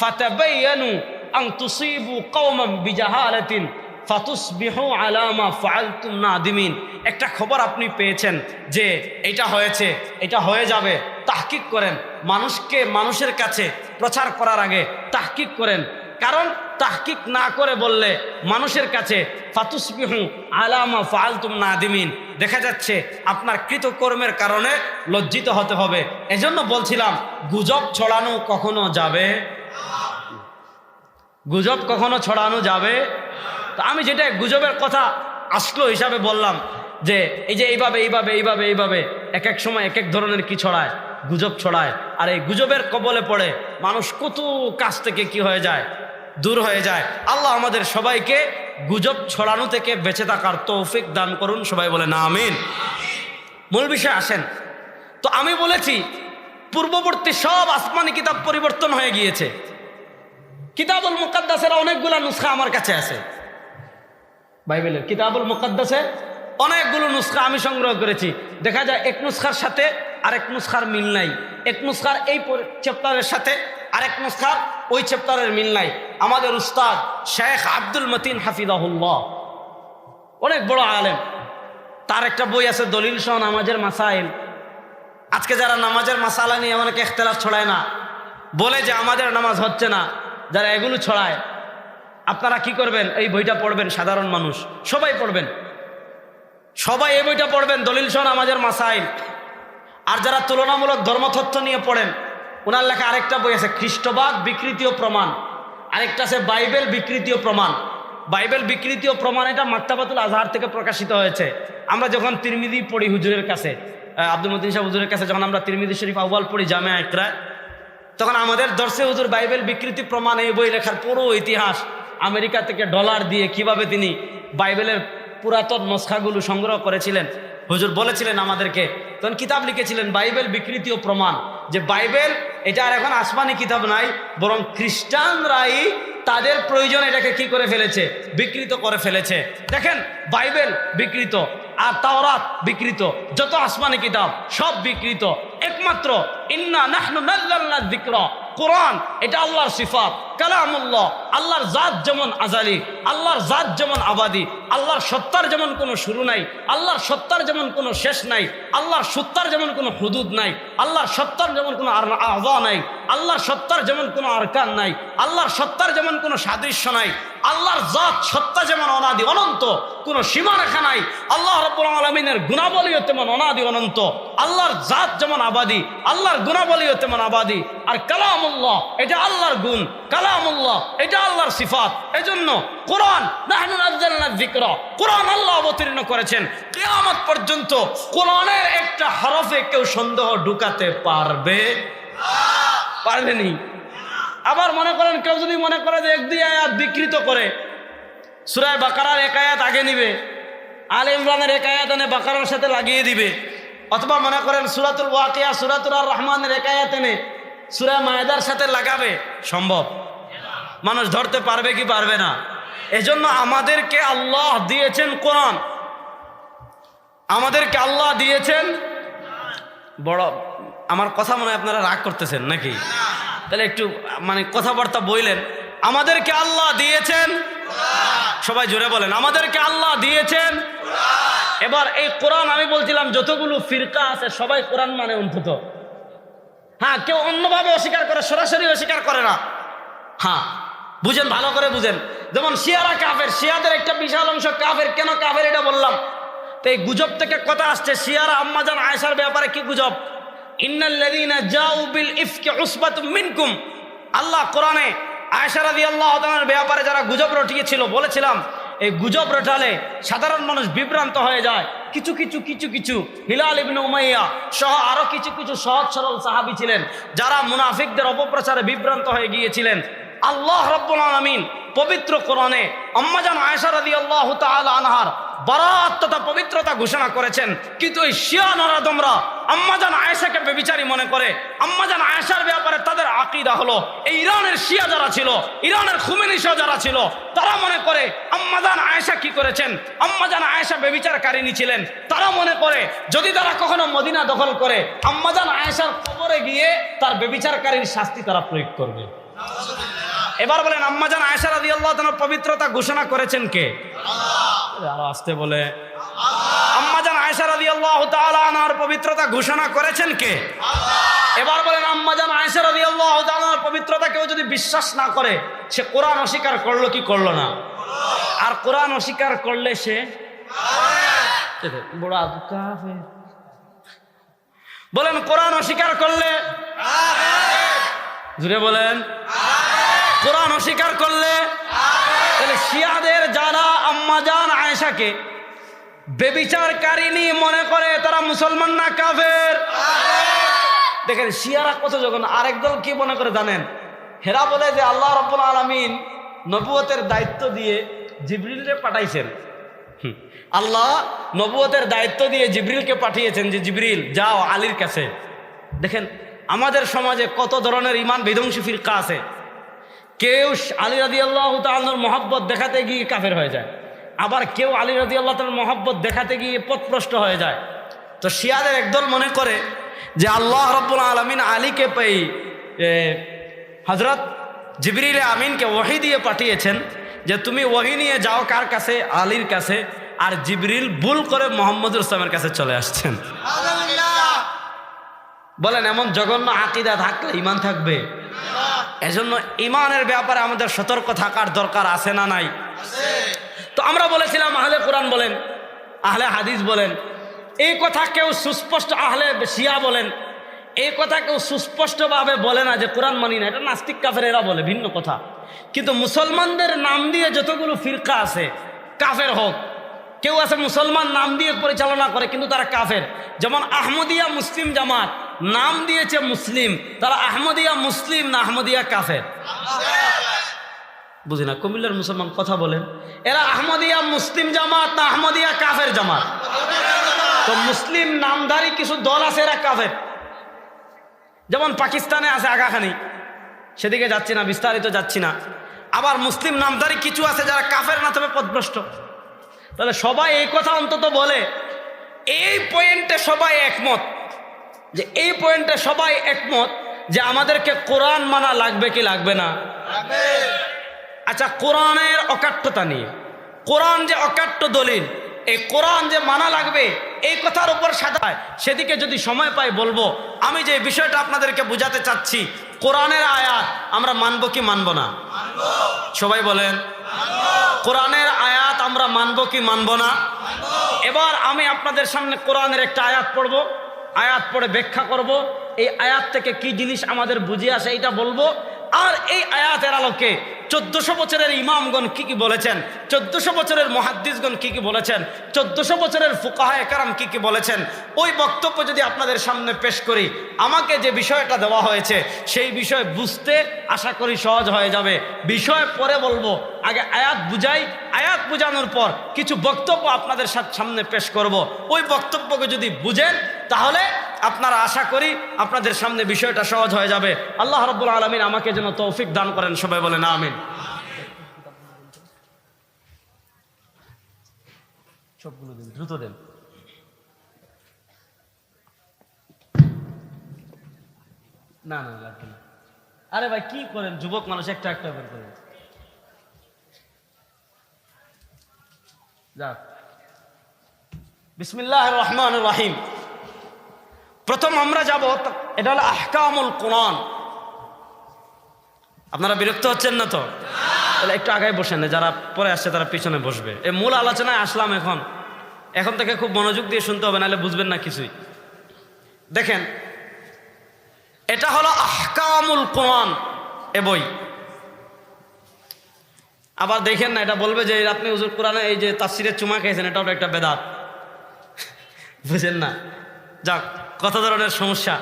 ফাতাবায়ানু আন তুসিবু কওমান বিজাহালাতিন ফাতুসবিহু আলা মা ফাআলতুম নাদিমিন। একটা খবর আপনি পেয়েছেন যে এটা হয়েছে, এটা হয়ে যাবে, তাহকিক করেন। মানুষের কাছে প্রচার করার আগে তাহকিক করেন, কারণ তাহকিক না করে বললে মানুষের কাছে ফাতুসবিহু আলা মা ফাআলতুম নাদিমিন, দেখা যাচ্ছে আপনার কৃতকর্মের কারণে লজ্জিত হতে হবে। এজন্য বলছিলাম গুজব ছড়ানো কখনো যাবে, গুজব কখনো ছড়ানো যাবে। তো আমি যেটা গুজবের কথা আসলো হিসাবে বললাম যে এই যে এইভাবে এক এক সময় এক এক ধরনের কি ছড়ায়, গুজব ছড়ায়। আর এই গুজবের কবলে পড়ে মানুষ কত কাছ থেকে কি হয়ে যায়, দূর হয়ে যায়। আল্লাহ আমাদের সবাইকে গুজব ছড়ানো থেকে বেঁচে থাকার তৌফিক দান করুন, সবাই বলে না আমিন। মূল বিষয় আসেন। তো আমি বলেছি পূর্ববর্তী সব আসমানি কিতাব পরিবর্তন হয়ে গিয়েছে। কিতাবুল মুকাদ্দাসের অনেকগুলো নুসখা আমার কাছে আছে, বাইবেলের কিতাবুল মুকাদ্দাসে অনেকগুলো নুসখা আমি সংগ্রহ করেছি। দেখা যায় এক নুসখার সাথে আরেক নুসখার মিল নাই, এক নুসখার এই চ্যাপ্টারের সাথে আরেক নুসখার ওই চ্যাপ্টারের মিল নাই। আমাদের উস্তাদ শেখ আব্দুল মতিন হাফিজাহুল্লাহ, অনেক বড় আলেম, তার একটা বই আছে দলিল সহ নামাজের মাসাইল। আজকে যারা নামাজের মাসালা নিয়ে অনেকে ইখতিলাফ ছড়ায় না, বলে যে আমাদের নামাজ হচ্ছে না, যারা এগুলো ছড়ায়, আপনারা কি করবেন? এই বইটা পড়বেন, সাধারণ মানুষ সবাই পড়বেন, সবাই এই বইটা পড়বেন, দলিল সহ নামাজের মাসাইল। আর যারা তুলনামূলক ধর্মতত্ত্ব নিয়ে পড়েন, ওনার লেখা আরেকটা বই আছে খ্রিস্টবাদ বিকৃতি ও প্রমাণ, আরেকটা আছে বাইবেল বিকৃতি ও প্রমাণ। বাইবেল বিকৃতি ও প্রমাণ এটা মাকতাবাতুল আজহার থেকে প্রকাশিত হয়েছে। আমরা যখন তিরমিজি পড়ি হুজুরের কাছে, আব্দুল মতিন সাহেব হুজুরের কাছে যখন আমরা তিরমিজি শরীফ আউয়াল পড়ি জামিয়া ইকরায়, তখন আমাদের দর্শে হুজুর বাইবেল বিকৃতি প্রমাণ এই বই লেখার পুরো ইতিহাস, আমেরিকা থেকে ডলার দিয়ে কিভাবে তিনি বাইবেলের পুরাতন নস্খাগুলো সংগ্রহ করেছিলেন। হুজুর বলেছিলেন আমাদেরকে, তখন কিতাব লিখেছিলেন বাইবেল বিকৃতি ও প্রমাণ, যে বাইবেল এটা আর এখন আসমানি কিতাব নাই, বরং খ্রিস্টানরাই তাদের প্রয়োজন এটাকে কি করে ফেলেছে, বিকৃত করে ফেলেছে। দেখেন বাইবেল বিকৃত, আর তাওরাত বিকৃত, যত আসমানি কিতাব সব বিকৃত। একমাত্র ইন্না নাহনু নাযালনা যিকরা, কোরআন এটা আল্লাহর সিফাত, কালামুল্লাহ, আল্লাহর জাত যেমন আজালি, আল্লাহর জাত যেমন আবাদি, আল্লাহর সত্তার যেমন কোনো শুরু নাই, আল্লাহর সত্তার যেমন কোনো শেষ নাই, আল্লাহর সত্তার যেমন কোনো হুদুদ নাই, আল্লাহর সত্তার যেমন কোনো আযা নাই, আল্লাহর সত্তার যেমন কোনো আরকান নাই, আল্লাহর সত্তার যেমন কোনো সাদৃশ্য নাই, আল্লাহর জাত সত্তা যেমন অনাদি অনন্ত, কোনো সীমারেখা নাই, আল্লাহ রাব্বুল আলামিনের গুণাবলীও তেমন অনাদি অনন্ত, আল্লাহর জাত যেমন আবাদি, আল্লাহর গুণাবলীও তেমন আবাদি। আর কালামুল্লাহ এটা আল্লাহর গুণ, কালামুল্লাহ এটা আল্লাহর সিফাত। এজন্য কোরআন নাহনু নাযালনা যিকরা, কোরআন আল্লাহ অবতীর্ণ করেছেন। কিয়ামত পর্যন্ত কোরআনের একটা হরফে কেউ সন্দেহ ঢুকাতে পারবে পারবেনি। আবার মনে করেন কেউ যদি মনে করে যে এক দুই আয়াত বিকৃত করে, সূরা বাকারার এক আয়াত আগে নিবে, আলে ইমরানের এক আয়াত এনে বাকারার সাথে লাগিয়ে দিবে, অথবা মনে করেন সূরাতুল ওয়াকিয়া, সূরাতুর আর রহমানের এক আয়াত এনে সূরা মায়েদার সাথে লাগাবে, সম্ভব? মানুষ ধরতে পারবে কি পারবে না? এজন্য আমাদেরকে আল্লাহ দিয়েছেন কোরআন, আমাদেরকে আল্লাহ দিয়েছেন বড়। আমার কথা মনে হয় আপনারা রাগ করতেছেন নাকি? তাহলে একটু মানে কথাবার্তা বললেন। আমাদেরকে আল্লাহ দিয়েছেন, সবাই জোরে বলেন, আমাদেরকে আল্লাহ দিয়েছেন। এবার এই কোরআন, আমি বলছিলাম যতগুলো ফিরকা আছে সবাই কোরআন মানে অন্তত। হ্যাঁ, কেউ অন্যভাবে অস্বীকার করে, সরাসরি অস্বীকার করে না। হ্যাঁ বুঝেন, ভালো করে বুঝেন। যেমন শিয়ারা কাফের, শিয়াদের একটা বিশাল অংশ কাফের। কেন কাফের এটা বললাম, তো এই গুজব থেকে কথা আসছে। শিয়ারা আম্মাজান আয়েশার ব্যাপারে কি গুজব? ইন্নাল্লাযীনা জাউ বিল ইফকি উসবাতুম মিনকুম। আল্লাহ কোরআনে আয়েশা রাদিয়াল্লাহু তাআলার ব্যাপারে যারা গুজব রটিয়েছিল, বলেছিলাম এই গুজব রটালে সাধারণ মানুষ বিভ্রান্ত হয়ে যায়। কিছু কিছু হিলাল ইবনে উমাইয়া সহ আরো কিছু সহজ সরল সাহাবী ছিলেন যারা মুনাফিকদের অপপ্রচারে বিভ্রান্ত হয়ে গিয়েছিলেন। আল্লাহ রাব্বুল আলামিন পবিত্র কোরআনে আম্মাজান আয়েশা রাদিয়াল্লাহু তাআলা আনহার বারাত তথা পবিত্রতা ঘোষণা করেছেন। কিন্তু এই শিয়া নরাদমরা আম্মাজান আয়েশাকে বেবিচারী মনে করে। আম্মাজান আয়েশার ব্যাপারে তাদের আকীদা হলো, এই ইরানের শিয়া যারা ছিল, ইরানের খুমেনি সহ যারা ছিল, তারা মনে করে আম্মাজান আয়েশা কি করেছেন, আম্মাজান আয়েশা বেবিচারকারিণী ছিলেন। তারা মনে করে যদি তারা কখনো মদিনা দখল করে, আম্মাজান আয়েশার কবরে গিয়ে তার বেবিচারকারীর শাস্তি তারা প্রয়োগ করবে। এবার বলেন, আম্মাজান আয়েশা রাদিয়াল্লাহু তাআলার পবিত্রতা ঘোষণা করেছেন কে? আরো আসতে বলে, আম্মাজান আয়েশা রাদিয়াল্লাহু তাআলা আনহার পবিত্রতা ঘোষণা করেছেন কে? এবার বলেন, আম্মাজান আয়েশা রাদিয়াল্লাহু তাআলার পবিত্রতা কেউ যদি বিশ্বাস না করে, সে কোরআন অস্বীকার করলো কি করলো না? আর কোরআন অস্বীকার করলে সে বড় কাফের। বলেন, কোরআন অস্বীকার করলে, জুড়ে বলেন, কোরআন অস্বীকার করলে, তাহলে শিয়াদের যারা আম্মাজান আয়েশাকে বেবিচারকারিণী মনে করে তারা মুসলমান না কাফের? দেখেন শিয়ারা কত যখন। আরেক দল কি মনে করে জানেন? হেরা বলে যে আল্লাহ রাব্বুল আলামিন নবুয়তের দায়িত্ব দিয়ে জিবরিলকে পাঠাইছেন। আল্লাহ নবুয়তের দায়িত্ব দিয়ে জিবরিলকে পাঠিয়েছেন যে জিবরিল যাও আলীর কাছে। দেখেন আমাদের সমাজে কত ধরনের ইমান বিধ্বংসী ফিরকা আছে। কেউ আলী রাদিয়াল্লাহু তাআলার মহব্বত দেখাতে গিয়ে কাফের হয়ে যায়, আবার কেউ আলী রাদিয়াল্লাহু তাআলার মহব্বত দেখাতে গিয়ে পথভ্রষ্ট হয়ে যায়। তো শিয়াদের একদল মনে করে যে আল্লাহ রাব্বুল আলামিন আলীকে পেয়ে হযরত জিবরিল আমিনকে ওহী দিয়ে পাঠিয়েছেন যে তুমি ওহী নিয়ে যাও কার কাছে? আলীর কাছে। আর জিবরিল ভুল করে মুহাম্মদ রাসূলের কাছে চলে আসছেন। বলেন এমন জঘন্য আকীদা থাকলে ঈমান থাকবে? এজন্য ঈমানের ব্যাপারে আমাদের সতর্ক থাকার দরকার আছে না নাই? তো আমরা বলেছিলাম আহলে কোরআন বলেন, আহলে হাদিস বলেন, এই কথা কেউ সুস্পষ্ট, আহলে শিয়া বলেন, এই কথা কেউ সুস্পষ্টভাবে বলে না যে কোরআন মানি না। এটা নাস্তিক কাফের এরা বলে, ভিন্ন কথা। কিন্তু মুসলমানদের নাম দিয়ে যতগুলো ফিরকা আছে, কাফের হোক, কেউ আছে মুসলমান নাম দিয়ে পরিচালনা করে কিন্তু তারা কাফের। যেমন আহমদিয়া মুসলিম জামাত নাম দিয়েছে মুসলিম, তারা আহমদিয়া মুসলিম না আহমদিয়া কাফের? বুঝি না, কুমিল্লার মুসলমান কথা বলেন, এরা আহমদিয়া মুসলিম জামাত না আহমদিয়া কাফের জামাত? তো মুসলিম নামধারী কিছু দল আছে, এরা কাফের। যেমন পাকিস্তানে আছে আগাখানি, সেদিকে যাচ্ছি না, বিস্তারিত যাচ্ছি না। আবার মুসলিম নামধারী কিছু আছে যারা কাফের না, তবে পথভ্রষ্ট। তাহলে সবাই এই কথা অন্তত বলে, এই পয়েন্টে সবাই একমত, যে এই পয়েন্টে সবাই একমত যে আমাদেরকে কোরআন মানা লাগবে কি লাগবে না? আচ্ছা, কোরআনের অকাট্যতা নিয়ে, কোরআন যে অকাট্য দলিল, এই কোরআন যে মানা লাগবে, এই কথার উপর সাদা, সেদিকে যদি সময় পাই বলবো। আমি যে বিষয়টা আপনাদেরকে বুঝাতে চাচ্ছি, কোরআনের আয়াত আমরা মানবো কি মানবো না? সবাই বলেন, কোরআনের আয়াত আমরা মানবো কি মানবো না? এবার আমি আপনাদের সামনে কোরআনের একটা আয়াত পড়বো, আয়াত পড়ে ব্যাখ্যা করব, এই আয়াত থেকে কি জিনিস আমাদের বুঝে আসে এটা বলবো। আর এই আয়াতের আলোকে 1400 বছরের ইমামগণ কি কি বলেছেন, 1400 বছরের মুহাদ্দিসগণ কি কি বলেছেন, 1400 বছরের ফুকাহায়ে কেরাম কি কি বলেছেন, ওই বক্তব্য যদি আপনাদের সামনে পেশ করি, আমাকে যে বিষয়টা দেওয়া হয়েছে সেই বিষয় বুঝতে আশা করি সহজ হয়ে যাবে। বিষয় পরে বলবো, আগে আয়াত বুঝাই, আয়াত বুঝানোর পর কিছু বক্তব্য আপনাদের সামনে পেশ করব। ওই বক্তব্যকে যদি বুঝেন তাহলে আপনারা আশা করি আপনাদের সামনে বিষয়টা সহজ হয়ে যাবে। আল্লাহ রাব্বুল আলামিন আমাকে যেন তৌফিক দান করেন, সবাই বলেন আমিন। সবগুলো দিন, দ্রুত দেন। না না লাগবে না। আরে ভাই কি করেন, যুবক মানুষ, একটা একটা বের করেন। যাক, বিসমিল্লাহির রহমানির রহিম। প্রথম আমরা যাব, এটা হলো আহকামুল কোরআন। আপনারা বিরক্ত হচ্ছেন না তো? তাহলে একটু আগায় বসেন, যারা পরে আসছে তারা পিছনে বসবে। এই মূল আলোচনায় আসলাম, এখন থেকে খুব মনোযোগ দিয়ে শুনতে হবে, নাহলে বুঝবেন না কিছুই। দেখেন, এটা হলো আহকামুল কোরআন এ বই। আবার দেখেন না, এটা বলবে যে আপনি হুজুর কোরআনে এই যে তাফসিরের চুমা খেয়েছেন, এটাও একটা বেদাত। বুঝেন না? যাক, কত ধরনের সমস্যা।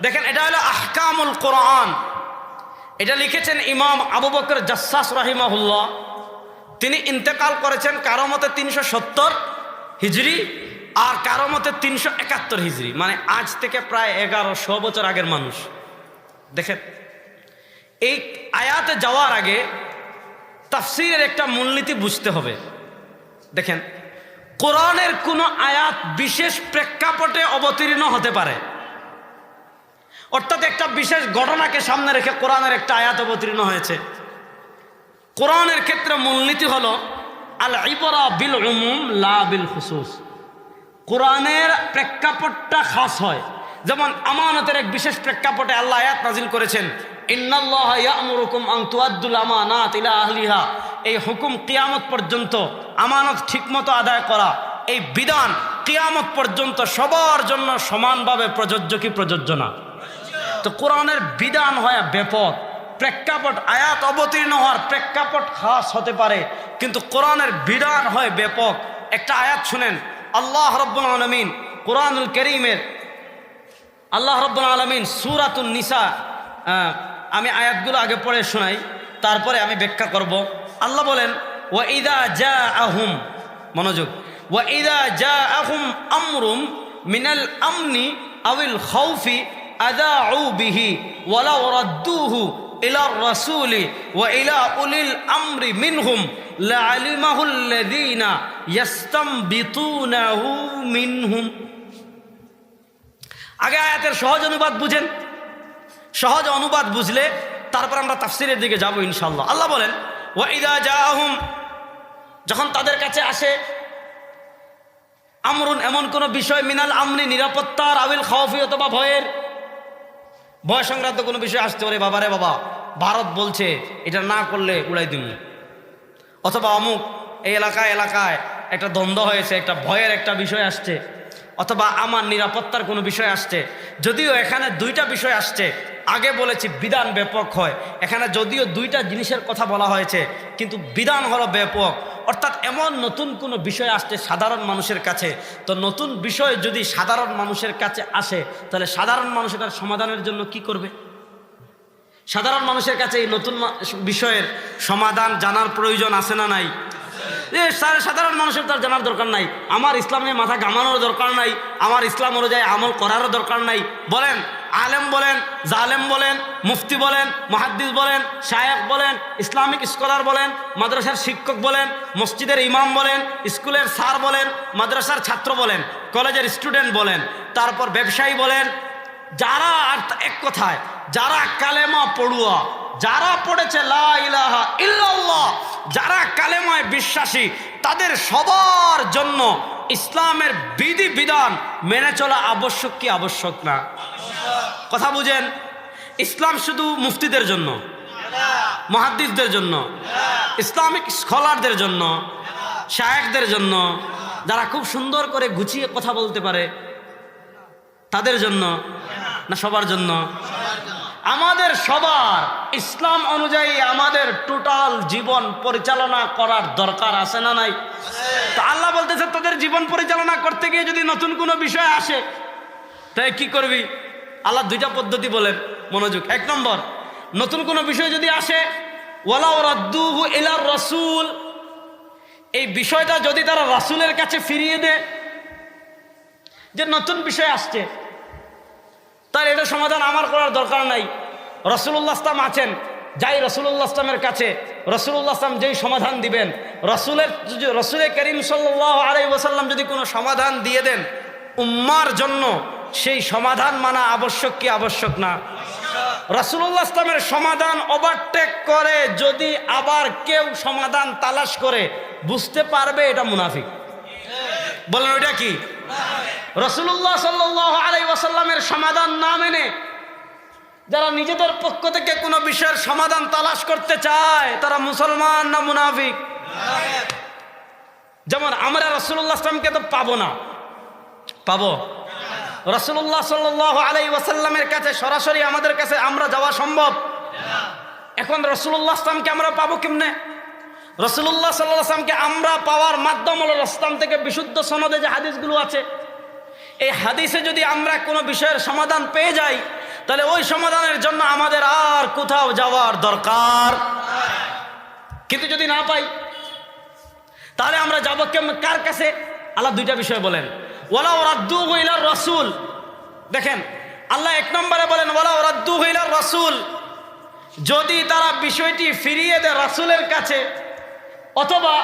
দেখেন, এটা হলো আহকামুল কোরআন। এটা লিখেছেন ইমাম আবু বকর জাসসাস রাহিমাহুল্লাহ। তিনি ইন্তেকাল করেছেন কারো মতে 370 হিজরি, আর কারো মতে 371 হিজরি, মানে আজ থেকে প্রায় 1100 বছর আগের মানুষ। দেখেন, এই আয়াতে যাওয়ার আগে তাফসীরের একটা মূলনীতি বুঝতে হবে। দেখেন, কোরআনের কোনো আয়াত বিশেষ প্রেক্ষাপটে অবতীর্ণ হতে পারে, অর্থাৎ একটা বিশেষ ঘটনাকে সামনে রেখে কোরআনের একটা আয়াত অবতীর্ণ হয়েছে। কোরআনের ক্ষেত্রে মূলনীতি হলো আল ইবরা বিল উমুম লা বিল খুসুস। কোরআনের প্রেক্ষাপটটা খাস হয়। যেমন আমানতের এক বিশেষ প্রেক্ষাপটে আল্লাহ আয়াত নাজিল করেছেন, ইন্নাল্লাহা ইয়া'মুরুকুম আন তুআদ্দুল আমানাত ইলা আহলিহা। এই হুকুম কিয়ামত পর্যন্ত, আমানত ঠিকমতো আদায় করা, এই বিধান কিয়ামত পর্যন্ত সবার জন্য সমানভাবে প্রযোজ্য কি প্রযোজ্য না? তো কোরআনের বিধান হয় ব্যাপক, প্রেক্ষাপট আয়াত অবতীর্ণ হওয়ার প্রেক্ষাপট খাস হতে পারে, কিন্তু কোরআনের বিধান হয় ব্যাপক। একটা আয়াত শুনেন, আল্লাহ রাব্বুল আলামিন কোরআনুল কারীমের, আল্লাহ রাব্বুল আলামিন সূরাতুন নিসা, আমি আয়াতগুলো আগে পড়ে শোনাই, তারপরে আমি ব্যাখ্যা করব। আল্লাহ বলেন, ওয়া ইযা জাআহুম, মনোযোগ, ওয়া ইযা জাআহুম আমরুম মিনাল আমনি আওয়াল খাউফি আযাউ বিহি ওয়ালাউ রাদ্দুহু ইলা রাসূলি ওয়া ইলা উলিল আমরি মিনহুম লাআলিমাহু আল্লাযীনা ইয়াস্তামবিতুনাহু মিনহুম। আগে আয়াতের সহজ অনুবাদ বুঝেন, সহজ অনুবাদ বুঝলে তারপর আমরা তাফসীরের দিকে যাব ইনশাআল্লাহ। আল্লাহ বলেন, ওয়া ইযা জাআহুম, যখন তাদের কাছে আসে, আমরুন এমন কোন বিষয়, মিনাল আমনি নিরাপত্তার, আবিল খাউফি অথবা ভয়ের, ভয় সংক্রান্ত কোনো বিষয় আসতে পারে। বাবারে বাবা, ভারত বলছে এটা না করলে উড়াই দিব, অথবা অমুক এই এলাকায় একটা দ্বন্দ্ব হয়েছে, একটা ভয়ের একটা বিষয় আসছে, অথবা আমার নিরাপত্তার কোনো বিষয় আসছে। যদিও এখানে দুইটা বিষয় আসছে, আগে বলেছি বিধান ব্যাপক হয়, এখানে যদিও দুইটা জিনিসের কথা বলা হয়েছে কিন্তু বিধান হলো ব্যাপক। অর্থাৎ এমন নতুন কোনো বিষয় আসছে সাধারণ মানুষের কাছে, তো নতুন বিষয় যদি সাধারণ মানুষের কাছে আসে, তাহলে সাধারণ মানুষ এটার সমাধানের জন্য কি করবে? সাধারণ মানুষের কাছে এই নতুন বিষয়ের সমাধান জানার প্রয়োজন আছে না নাই? সাধারণ মানুষের তার জানার দরকার নাই, আমার ইসলাম নিয়ে মাথা ঘামানোর দরকার নাই, আমার ইসলাম অনুযায়ী আমল করারও দরকার নাই। বলেন আলেম বলেন, জালেম বলেন, মুফতি বলেন, মুহাদ্দিস বলেন, শায়েখ বলেন, ইসলামিক স্কলার বলেন, মাদ্রাসার শিক্ষক বলেন, মসজিদের ইমাম বলেন, স্কুলের স্যার বলেন, মাদ্রাসার ছাত্র বলেন, কলেজের স্টুডেন্ট বলেন, তারপর ব্যবসায়ী বলেন, যারা আর এক কথায় যারা কালেমা পড়ুয়া, যারা পড়েছে লা ইলাহা ইল্লাল্লাহ, যারা কালেমায় বিশ্বাসী, তাদের সবার জন্য ইসলামের বিধি বিধান মেনে চলা আবশ্যক কি আবশ্যক না? কথা বুঝেন। ইসলাম শুধু মুফতিদের জন্য, মুহাদ্দিসদের জন্য, ইসলামিক স্কলারদের জন্য, শায়েখদের জন্য, যারা খুব সুন্দর করে গুছিয়ে কথা বলতে পারে তাদের জন্য না সবার জন্য? আমাদের সবার ইসলাম অনুযায়ী আমাদের টোটাল জীবন পরিচালনা করার দরকার আছে না নাই? তো আল্লাহ বলতেছে তোদের জীবন পরিচালনা করতে গিয়ে যদি নতুন কোনো বিষয় আসে তাই কি করবি? আল্লাহ দুইটা পদ্ধতি বলেন, মনোযোগ। এক নম্বর, নতুন কোনো বিষয় যদি আসে, ওয়ালাউ রাদ্দুহু ইলার রাসূল, এই বিষয়টা যদি তারা রাসূলের কাছে ফিরিয়ে দেয়, যে নতুন বিষয় আসছে, তার এটা সমাধান আমার করার দরকার নাই, রাসূলুল্লাহ সাল্লাল্লাহু আলাইহি ওয়াসাল্লাম আছেন, যাই রাসূলুল্লাহ সাল্লামের কাছে, রাসূলুল্লাহ সাল্লাম যেই সমাধান দিবেন, রাসূলে করিম সাল্লাল্লাহু আলাইহি ওয়াসাল্লাম যদি কোনো সমাধান দিয়ে দেন উম্মার জন্য, সেই সমাধান মানা আবশ্যক কি আবশ্যক না? রাসূলুল্লাহ সাল্লামের সমাধান ওভারটেক করে যদি আবার কেউ সমাধান তালাশ করে, বুঝতে পারবে এটা মুনাফিক। বলেন ওইটা কি? রাসূলুল্লাহ সাল্লাল্লাহু আলাইহি ওয়াসাল্লামের সমাধান না মেনে যারা নিজেদের পক্ষ থেকে কোনো বিষয়ের সমাধান তালাশ করতে চায়, তারা মুসলমান না মুনাফিক? যেমন আমরা রাসূলুল্লাহ সাল্লামকে তো পাবো না, পাবো? রাসূলুল্লাহ সাল্লাল্লাহু আলাইহি ওয়াসাল্লামের কাছে সরাসরি আমাদের কাছে আমরা যাওয়া সম্ভব? এখন রাসূলুল্লাহ সাল্লামকে আমরা পাবো কেমনে? রাসূলুল্লাহ সাল্লাল্লাহু আলাইহি ওয়াসাল্লামকে আমরা পাওয়ার মাধ্যম হলো ইসলাম থেকে বিশুদ্ধ সনদে যে হাদিসগুলো আছে, এই হাদিসে যদি আমরা কোনো বিষয়ের সমাধান পেয়ে যাই, তাহলে ওই সমাধানের জন্য আমাদের আর কোথাও যাওয়ার দরকার। কিন্তু যদি না পাই, তাহলে আমরা যাবো কার কাছে? আল্লাহ দুইটা বিষয় বলেন, ওয়ালাউ রাদ্দুহু ইলার রাসূল। দেখেন আল্লাহ এক নম্বরে বলেন ওয়ালাউ রাদ্দুহু ইলার রাসূল, যদি তারা বিষয়টি ফিরিয়ে দেয় রাসূলের কাছে, অথবা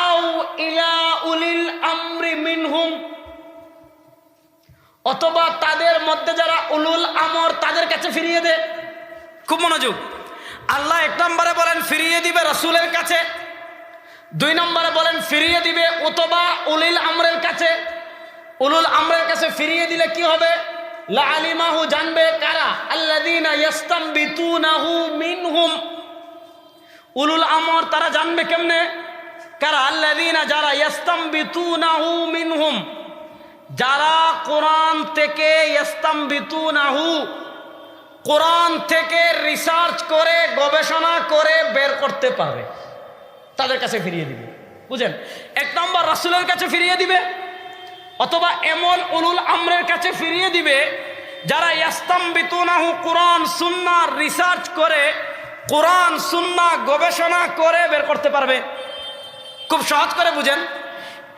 আও ইলা উলিল আমরি মিনহুম, অথবা তাদের মধ্যে যারা উলুল আমর তাদের কাছে ফিরিয়ে দে। খুব মনোযোগ। আল্লাহ এক নম্বরে বলেন ফিরিয়ে দিবে রাসূলের কাছে, দুই নম্বরে বলেন ফিরিয়ে দিবে অথবা উলিল আমরের কাছে। উলুল আমরের কাছে ফিরিয়ে দিলে কি হবে? লা আলিমাহু, জানবে কারা? আল্লাযীনা ইস্তামবিতুনাহু মিনহুম, উলুল আমর তারা জানবে কেমনে? কারা? আল্লাযীনা, যারা ইস্তামবিতুনাহু মিনহুম, যারা কোরআন থেকে ইস্তামবিতুনাহু, কোরআন থেকে রিসার্চ করে গবেষণা করে বের করতে পারবে, তাদের কাছে ফিরিয়ে দিবে। বুঝেন, এক নম্বর রাসূলের কাছে ফিরিয়ে দিবে, অথবা এমন উলুল আমরের কাছে ফিরিয়ে দিবে যারা ইস্তামবিতুনাহু, কোরআন সুন্নাহ রিসার্চ করে, কোরআন সুন্নাহ গবেষণা করে বের করতে পারবে। খুব সহজ করে বুঝেন।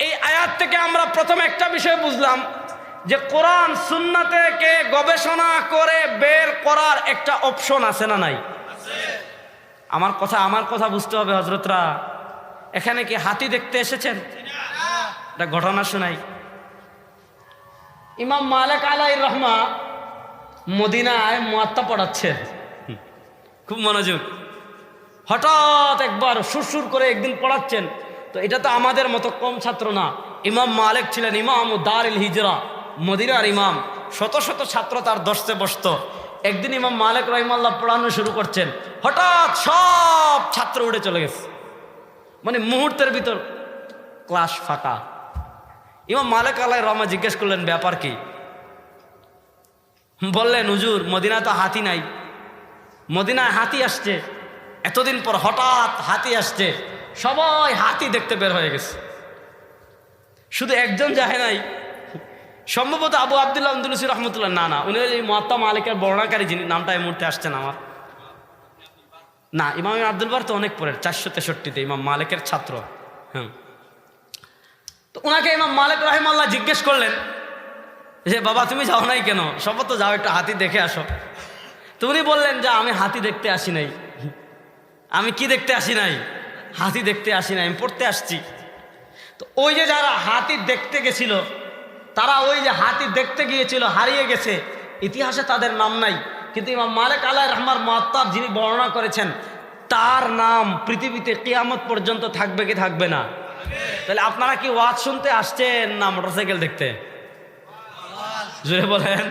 এই আয়াত থেকে আমরা প্রথমে একটা বিষয় বুঝলাম যে কোরআন সুন্নাহ থেকে গবেষণা করে বের করার একটা অপশন আছে না নাই? আমার কথা বুঝতে হবে হযরতরা। এখানে কি হাতি দেখতে এসেছেন? একটা ঘটনা শোনাই। ইমাম মালিক আলাইহির রহমা মদিনায় মুয়াত্তা পড়াচ্ছেন, খুব মনোযোগ। হঠাৎ একবার সুরসুর করে একদিন পড়াচ্ছেন, তো এটা তো আমাদের মতো কম ছাত্র না। ইমাম মালিক ছিলেন ইমাম দারুল হিজরা, মদিনার ইমাম, শত শত ছাত্র তার দর্শে বসত। একদিন ইমাম মালিক রাহিমাহুল্লাহ পড়ানো শুরু করছেন, হঠাৎ সব ছাত্র উঠে চলে গেছে, মানে মুহূর্তের ভিতর ক্লাস ফাঁকা। ইমাম মালিক আলাইহির রহমা জিজ্ঞেস করলেন ব্যাপার কি? বললেন হুজুর মদিনা তো হাতি নাই, মদিনায় হাতি আসছে, এতদিন পর হঠাৎ হাতি আসছে, সবাই হাতি দেখতে বের হয়ে গেছে, শুধু একজন যায় নাই, সম্ভবত আবু আব্দুল্লাহ আন্দুলুসি রহমতুল্লাহ, না উনি মুয়াত্তা মালিকের বর্ণনাকারী, যিনি নামটা এই মুহূর্তে আসছেন আমার, না, ইমাম আব্দুল বার তো অনেক পরের, 463-তে, ইমাম মালিকের ছাত্র। হ্যাঁ, তো ওনাকে ইমাম মালিক রাহিমাহুল্লাহ জিজ্ঞেস করলেন যে বাবা তুমি যাও নাই কেন, সব তো যাও, একটু হাতি দেখে আসো। তো উনি বললেন যে আমি হাতি দেখতে আসি নাই। আমি কি দেখতে আসি নাই? হাতি দেখতে আসি নাই, আমি পড়তে আসছি। তো ওই যে যারা হাতি দেখতে গেছিল, তারা ওই যে হাতি দেখতে গিয়েছিল হারিয়ে গেছে, ইতিহাসে তাদের নাম নাই, কিন্তু ইমাম মালিক আলাইহির রহমার মুআত্তার যিনি বর্ণনা করেছেন তার নাম পৃথিবীতে কিয়ামত পর্যন্ত থাকবে কি থাকবে না? তাহলে আপনারা কি ওয়াজ শুনতে আসছেন না মোটরসাইকেল দেখতে? জোরে বলেন।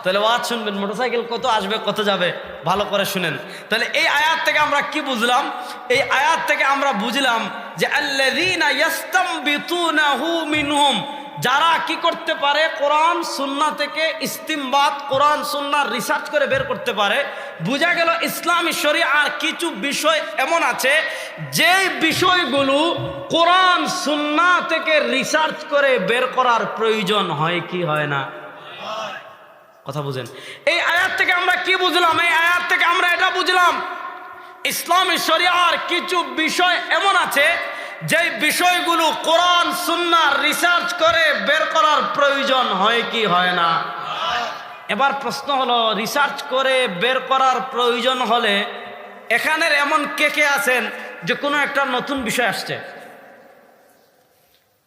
তাহলে ওয়াজ শুনবেন, মোটরসাইকেল কত আসবে কত যাবে ভালো করে শুনেন। তাহলে এই আয়াত থেকে আমরা কি বুঝলাম? এই আয়াত থেকে আমরা বুঝলাম যে আল্লাযীনা ইস্তামবিতুনাহু মিনহুম, যারা কি করতে পারে, কোরআন সুন্নাহ থেকে ইস্তিমবাত, কোরআন সুন্নাহ রিসার্চ করে বের করতে পারে। বোঝা গেল ইসলামী শরীআর কিছু বিষয় এমন আছে যেই বিষয়গুলো কোরআন সুন্নাহ থেকে রিসার্চ করে বের করার প্রয়োজন হয় কি হয় না? কথা বুঝেন। এই আয়াত থেকে আমরা কি বুঝলাম? এই আয়াত থেকে আমরা এটা বুঝলাম ইসলামী শরীআর কিছু বিষয় এমন আছে যে বিষয়গুলো কোরআন সুন্নাহ রিসার্চ করে বের করার প্রয়োজন হয় কি হয় না? এবার প্রশ্ন হলো, রিসার্চ করে বের করার প্রয়োজন হলে এখানের এমন কে কে আছেন যে কোনো একটা নতুন বিষয় আসছে,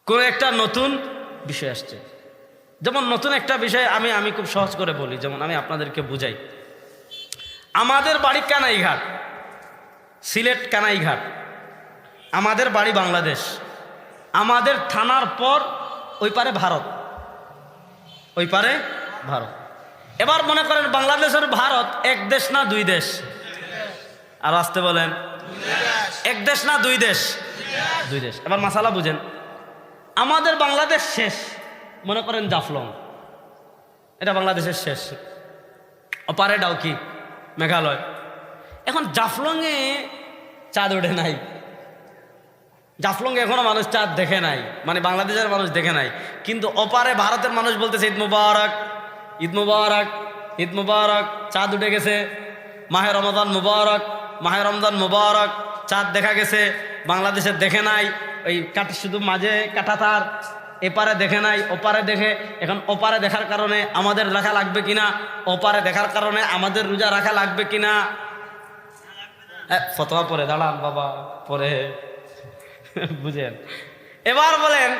কোনো একটা নতুন বিষয় আসছে। যেমন নতুন একটা বিষয় আমি খুব সহজ করে বলি, যেমন আমি আপনাদেরকে বুঝাই। আমাদের বাড়ি কানাইঘাট, সিলেট কানাইঘাট, আমাদের বাড়ি বাংলাদেশ, আমাদের থানার পর ওই পারে ভারত, ওই পারে ভারত। এবার মনে করেন বাংলাদেশের ভারত এক দেশ না দুই দেশ? আর আসতে বলেন, এক দেশ না দুই দেশ? দুই দেশ। এবার মাসালা বুঝেন, আমাদের বাংলাদেশ শেষ, মনে করেন জাফলং, এটা বাংলাদেশের শেষ, অপারে ডাউকি মেঘালয়। এখন জাফলংয়ে চাঁদ ওঠে নাই, জাফলং এখনো মানুষ চাঁদ দেখে নাই, মানে বাংলাদেশের মানুষ দেখে নাই, কিন্তু ওপারে ভারতের মানুষ বলতেছে ঈদ মুবারক, ঈদ মুবারক, ঈদ মুবারক, চাঁদ উঠে গেছে, মাহে রমজান মুবারক, মাহে রমজান মুবারক, চাঁদ দেখা গেছে। বাংলাদেশে দেখে নাই, ওই শুধু মাঝে কাটা তার, এপারে দেখে নাই, ওপারে দেখে। এখন ওপারে দেখার কারণে আমাদের রাখা লাগবে কিনা, ওপারে দেখার কারণে আমাদের রোজা রাখা লাগবে কিনা? ফতোয়া পরে দাঁড়ান বাবা, পরে বুঝেন। এবার বলেন,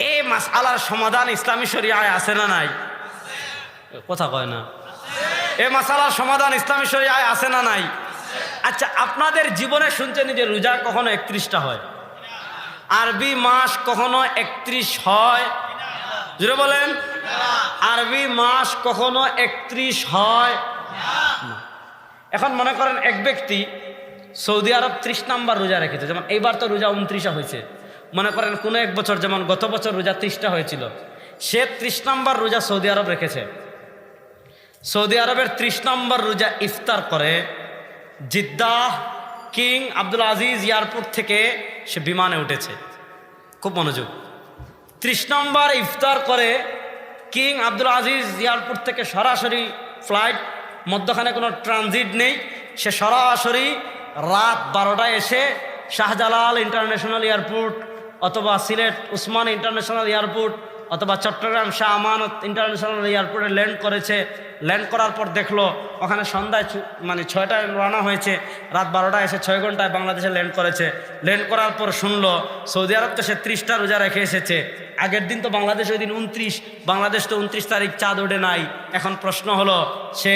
এই মাসআলার সমাধান ইসলামী শরীআয় আছে না নাই? কথা কয় না। এই মাসআলার সমাধান ইসলামী শরীআয় আছে না নাই? আচ্ছা, আপনাদের জীবনে শুনছেন যে রোজা কখনো 31টা হয়, আরবি মাস কখনো 31 হয়? জোরে বলেন, আরবি মাস কখনো 31 হয়? এখন মনে করেন এক ব্যক্তি সৌদি আরব 30 নম্বর রোজা রেখেছে, যেমন এইবার তো রোজা 29টা হয়েছে। মনে করেন কোনো এক বছর, যেমন গত বছর রোজা 30টা হয়েছিল, সে 30 নম্বর রোজা সৌদি আরব রেখেছে। সৌদি আরবের 30 নম্বর রোজা ইফতার করে জিদ্দাহ কিং আব্দুল আজিজ এয়ারপোর্ট থেকে সে বিমানে উঠেছে। খুব মনোযোগ। 30 নম্বর ইফতার করে কিং আব্দুল আজিজ এয়ারপোর্ট থেকে সরাসরি ফ্লাইট, মধ্যখানে কোনো ট্রানজিট নেই। সে সরাসরি রাত 12টায় এসে শাহজালাল ইন্টারন্যাশনাল এয়ারপোর্ট অথবা সিলেট উসমান ইন্টারন্যাশনাল এয়ারপোর্ট অথবা চট্টগ্রাম শাহ আমানত ইন্টারন্যাশনাল এয়ারপোর্টে ল্যান্ড করেছে। ল্যান্ড করার পর দেখলো ওখানে সন্ধ্যায় মানে 6টায় রওনা হয়েছে, রাত 12টায় এসে 6 ঘন্টায় বাংলাদেশে ল্যান্ড করেছে। ল্যান্ড করার পর শুনলো সৌদি আরব তো সে 30টা রোজা রেখে এসেছে, আগের দিন তো বাংলাদেশ ওই দিন 29, বাংলাদেশ তো 29 তারিখ চাঁদ ওঠে নাই। এখন প্রশ্ন হলো, সে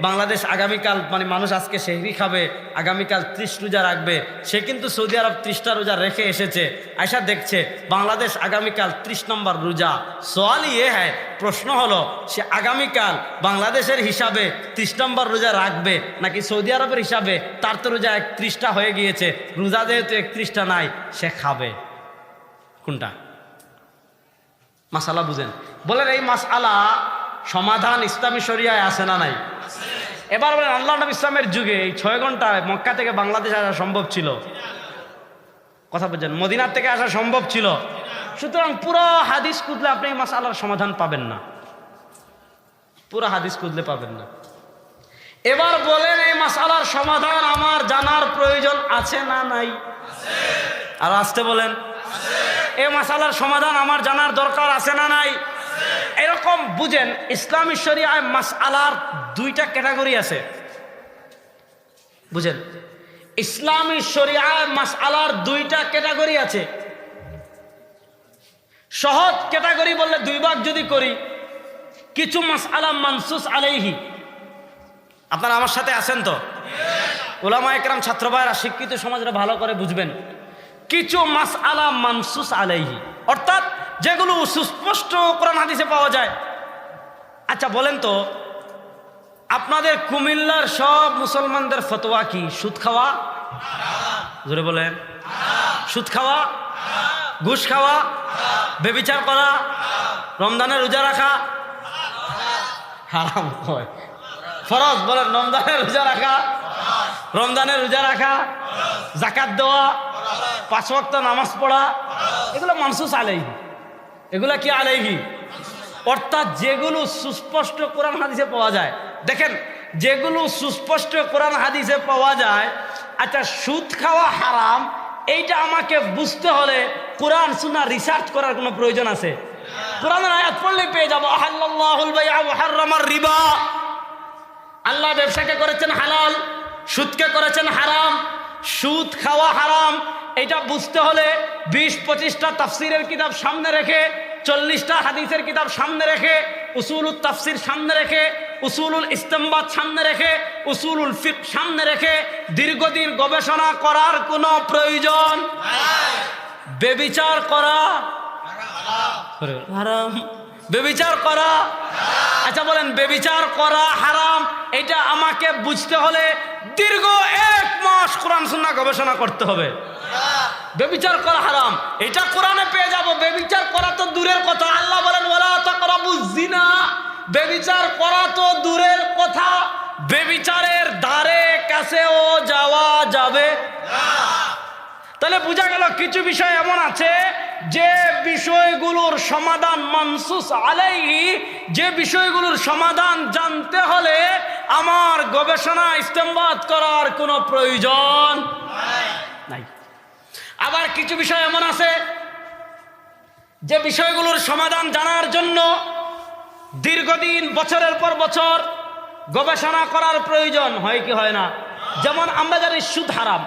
বাংলাদেশ আগামীকাল মানে মানুষ আজকে সেহরি খাবে, আগামীকাল 30 রোজা রাখবে, সে কিন্তু সৌদি আরব 30টা রোজা রেখে এসেছে, আয়সা দেখছে বাংলাদেশ আগামীকাল 30 নম্বর রোজা। সওয়াল ইয়ে হ্যায়, প্রশ্ন হলো সে আগামীকাল বাংলাদেশের হিসাবে 30 নম্বর রোজা রাখবে নাকি সৌদি আরবের হিসাবে তার তো রোজা 31টা হয়ে গিয়েছে, রোজা যেহেতু 31টা নাই সে খাবে কোনটা? মাসালা বুঝেন। বলেন এই মাসআলা সমাধান ইসলামী শরিয়ায় আছে না নাই? এবার বলেন, আল্লাহ নবী ইসলামের যুগে এই 6 ঘন্টায় মক্কা থেকে বাংলাদেশ আসা সম্ভব ছিল? কথা বুঝেন, মদিনার থেকে আসা সম্ভব ছিল? সুতরাং পুরো হাদিস খুঁজলে আপনি এই মাসআলার সমাধান পাবেন না, পুরো হাদিস খুঁজলে পাবেন না। এবার বলেন এই মাসআলার সমাধান আমার জানার প্রয়োজন আছে না নাই? আর আসতে বলেন, এই মাসআলার সমাধান আমার জানার দরকার আছে না নাই? এরকম বুঝেন, ইসলামী শরিয়ায় মাসআলার দুইটা ক্যাটাগরি আছে। বুঝেন, ইসলামী শরিয়ায় মাসআলার দুইটা ক্যাটাগরি আছে। সহজ ক্যাটাগরি বললে দুই ভাগ যদি করি, কিছু মাসআলা মানসুস আলাইহি, আপনারা আমার সাথে আছেন তো? উলামা একরাম, ছাত্র ভাইরা, শিক্ষিত সমাজরা ভালো করে বুঝবেন। কিছু মাসআলা মানসুস আলাইহি, অর্থাৎ যেগুলো সুস্পষ্ট কোরআন হাদিসে পাওয়া যায়। আচ্ছা বলেন তো, আপনাদের কুমিল্লার সব মুসলমানদের ফতোয়া কি? সুদ খাওয়া? জোরে বলেন। সুদ খাওয়া, ঘুষ খাওয়া, ব্যভিচার করা, রমজানের রোজা রাখা হারাম হয়। ফরজ বলেন, রমজানের রোজা রাখা, রমজানের রোজা রাখা, যাকাত দেওয়া, 5 ওয়াক্ত নামাজ পড়া, এগুলো মানসুস আলাইহি। এগুলা কি আলাইহি? অর্থাৎ যেগুলো সুস্পষ্ট কোরআন হাদিসে পাওয়া যায়। দেখেন, যেগুলো সুস্পষ্ট কোরআন হাদিসে পাওয়া যায়, আচ্ছা সুদ খাওয়া হারাম, এইটা আমাকে বুঝতে হলে কোরআন সুন্নাহ রিসার্চ করার কোনো প্রয়োজন আছে? কোরআনের আয়াত পড়লে পেয়ে যাবো, আহাল্লাল্লাহুল বাই'a ওয়া হাররামার রিবা। আল্লাহ ব্যবসাকে করেছেন হালাল, সুদকে করেছেন হারাম। সুদ খাওয়া হারাম, এটা বুঝতে হলে 20-25টা তাফসীরের কিতাব সামনে রেখে, 40টা হাদিসের কিতাব সামনে রেখে, উসুলুত তাফসীর সামনে রেখে, উসুলুল ইস্তিমবাত সামনে রেখে, উসুলুল ফিকহ সামনে রেখে দীর্ঘদিন গবেষণা করার কোনো প্রয়োজন নাই। ব্যভিচার করা হারাম, ব্যভিচার করা, আচ্ছা বলেন ব্যভিচার করা হারাম, এটা আমাকে বুঝতে হলে দীর্ঘ 1 মাস কোরআন সুন্নাহ গবেষণা করতে হবে। ব্যভিচার করা হারাম, এটা কোরআনে পেয়ে যাব। ব্যভিচার করা তো দূরের কথা, আল্লাহ বলেন ওয়ালা তাকরাবুজ জিনা। ব্যভিচার করা তো দূরের কথা, ব্যভিচারের ধারে কাছেও যাওয়া যাবে না। তাহলে বোঝা গেল কিছু বিষয় এমন আছে যে বিষয়গুলোর সমাধান মানসুস আলাইহি, যে বিষয়গুলোর সমাধান জানতে হলে আমার গবেষণা ইস্তেমবাদ করার কোনো প্রয়োজন নাই। আবার কিছু বিষয় এমন আছে যে বিষয়গুলোর সমাধান জানার জন্য দীর্ঘদিন বছরের পর বছর গবেষণা করার প্রয়োজন হয় কি হয় না? যেমন আমরা জানি সুদ হারাম,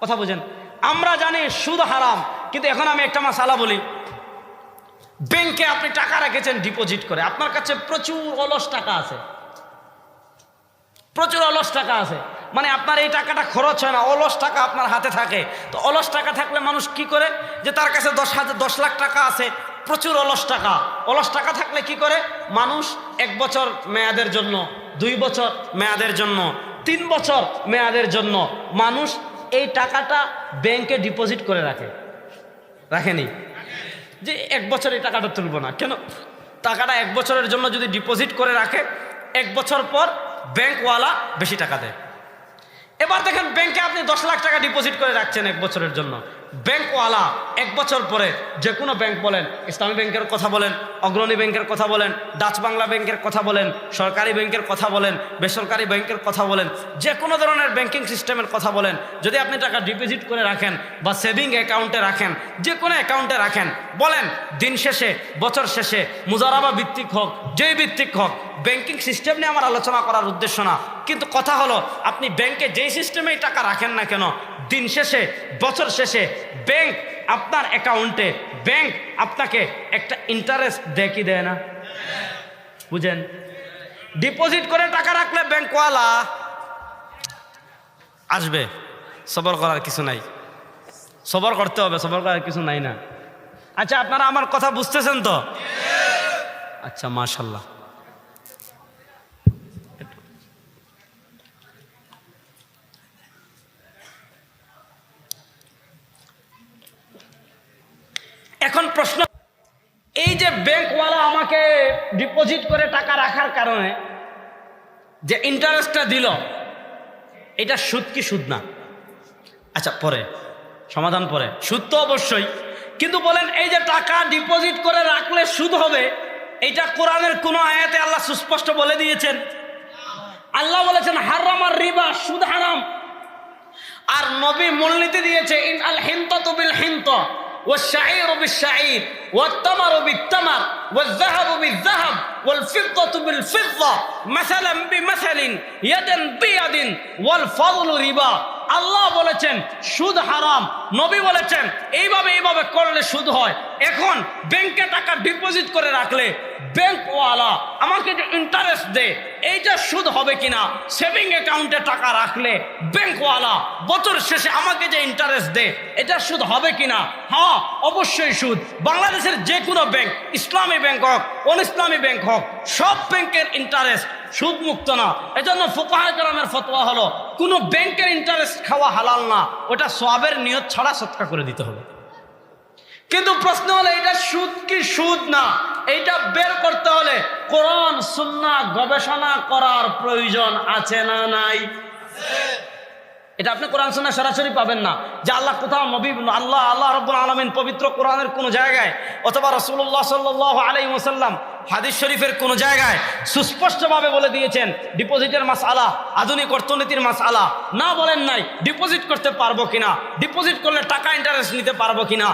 কথা বুঝেন, আমরা জানি সুদ হারাম, কিন্তু এখন আমি একটা মাসালা বলি। ব্যাংকে আপনি টাকা রেখেছেন ডিপোজিট করে, আপনার কাছে প্রচুর অলস টাকা আছে, প্রচুর অলস টাকা আছে, মানে আপনার এই টাকাটা খরচ হয় না, অলস টাকা আপনার হাতে থাকে। তো অলস টাকা থাকলে মানুষ কি করে? যে তার কাছে 10 লাখ টাকা আছে, প্রচুর অলস টাকা। অলস টাকা থাকলে কি করে মানুষ? 1 বছর মেয়াদের জন্য, 2 বছর মেয়াদের জন্য, 3 বছর মেয়াদের জন্য মানুষ এই টাকাটা ব্যাংকে ডিপোজিট করে রাখে। রাখেনি? যে 1 বছর এই টাকাটা তুলব না, কেন? টাকাটা 1 বছরের জন্য যদি ডিপোজিট করে রাখে, 1 বছর পর ব্যাংকওয়ালা বেশি টাকা দেয়। এবার দেখেন, ব্যাংকে আপনি 10 লাখ টাকা ডিপোজিট করে রাখছেন 1 বছরের জন্য, ব্যাংকওয়ালা 1 বছর পরে যে কোনো ব্যাংক বলেন, ইসলামী ব্যাংকের কথা বলেন, অগ্রণী ব্যাংকের কথা বলেন, ডাচ বাংলা ব্যাংকের কথা বলেন, সরকারি ব্যাংকের কথা বলেন, বেসরকারি ব্যাংকের কথা বলেন, যে কোনো ধরনের ব্যাংকিং সিস্টেমের কথা বলেন, যদি আপনি টাকা ডিপোজিট করে রাখেন বা সেভিং অ্যাকাউন্টে রাখেন, যে কোনো অ্যাকাউন্টে রাখেন, বলেন দিন শেষে, বছর শেষে, মুজারাবা ভিত্তিক হোক, যেই ভিত্তিক হোক, ব্যাংকিং সিস্টেম নিয়ে আমার আলোচনা করার উদ্দেশ্য না, কিন্তু কথা হলো আপনি ব্যাংকে যেই সিস্টেমেই টাকা রাখেন না কেন, দিন শেষে, বছর শেষে ব্যাংক আপনার অ্যাকাউন্টে, ব্যাংক আপনাকে একটা ইন্টারেস্ট দেয় কি দেয় না? বুঝেন? ডিপোজিট করে টাকা রাখলে ব্যাংকওয়ালা আসবে, সবর করার কিছু নাই, সবর করতে হবে, সবর করার কিছু নাই না। আচ্ছা আপনারা আমার কথা বুঝতেছেন তো? আচ্ছা মাশাআল্লাহ। এখন প্রশ্ন, এই যে ব্যাংকওয়ালা আমাকে ডিপোজিট করে টাকা রাখার কারণে যে ইন্টারেস্টটা দিল, এটা সুদ কি সুদ না? আচ্ছা পরে সমাধান, পরে সুদ তো অবশ্যই, কিন্তু বলেন এই যে টাকা ডিপোজিট করে রাখলে সুদ হবে, এটা কোরআনের কোন আয়াতে আল্লাহ সুস্পষ্ট বলে দিয়েছেন? আল্লাহ বলেছেন হারামার রিবা, সুদ হারাম। আর নবী মূলনীতি দিয়েছে ইন আল হিনতাতু বিল হিনতা والشعير بالشعير والتمر بالتمر والذهب بالذهب والفضة بالفضة مثلا بمثل يدا بيد والفضل ربا। আল্লাহ বলেছেন সুদ হারাম, নবী বলেছেন এইভাবে এইভাবে করলে সুদ হয়। এখন ব্যাংকে টাকা ডিপোজিট করে রাখলে ব্যাংকওয়ালা আমাকে যে ইন্টারেস্ট দেয় এইটা সুদ হবে কিনা, সেভিং অ্যাকাউন্টে টাকা রাখলে ব্যাংকওয়ালা বছর শেষে আমাকে যে ইন্টারেস্ট দেয় এটা সুদ হবে কিনা? হ্যাঁ, অবশ্যই সুদ। বাংলাদেশের যে কোনো ব্যাংক, ইসলামী ব্যাংক হোক অন ইসলামী ব্যাংক হোক, সব ব্যাংকের ইন্টারেস্ট সুদ মুক্ত না। এজন্য ফুকাহায়ে কেরামের ফতোয়া হলো কোনো ব্যাংকের ইন্টারেস্ট খাওয়া হালাল না, ওটা সওয়াবের নিয়ত ছাড়া সদকা করে দিতে হবে। কিন্তু প্রশ্ন হলো এটা সুদ কি সুদ না, এইটা বের করতে হলে কোরআন সুন্নাহ গবেষণা করার প্রয়োজন আছে না নাই? এটা আপনি কোরআন সুন্নাহ সরাসরি পাবেন না যে আল্লাহ কোথাও নবী আল্লাহ রাব্বুল আলামিন পবিত্র কোরআনের কোন জায়গায় অথবা রাসূলুল্লাহ সাল্লাল্লাহু আলাইহি ওয়াসাল্লাম হাদিস শরীফের কোন জায়গায় সুস্পষ্টভাবে বলে দিয়েছেন ডিপোজিটের মাসআলা, আধুনিক অর্থনীতির মাসআলা। না বলেন নাই ডিপোজিট করতে পারবো কিনা, ডিপোজিট করলে টাকা ইন্টারেস্ট নিতে পারবো কিনা,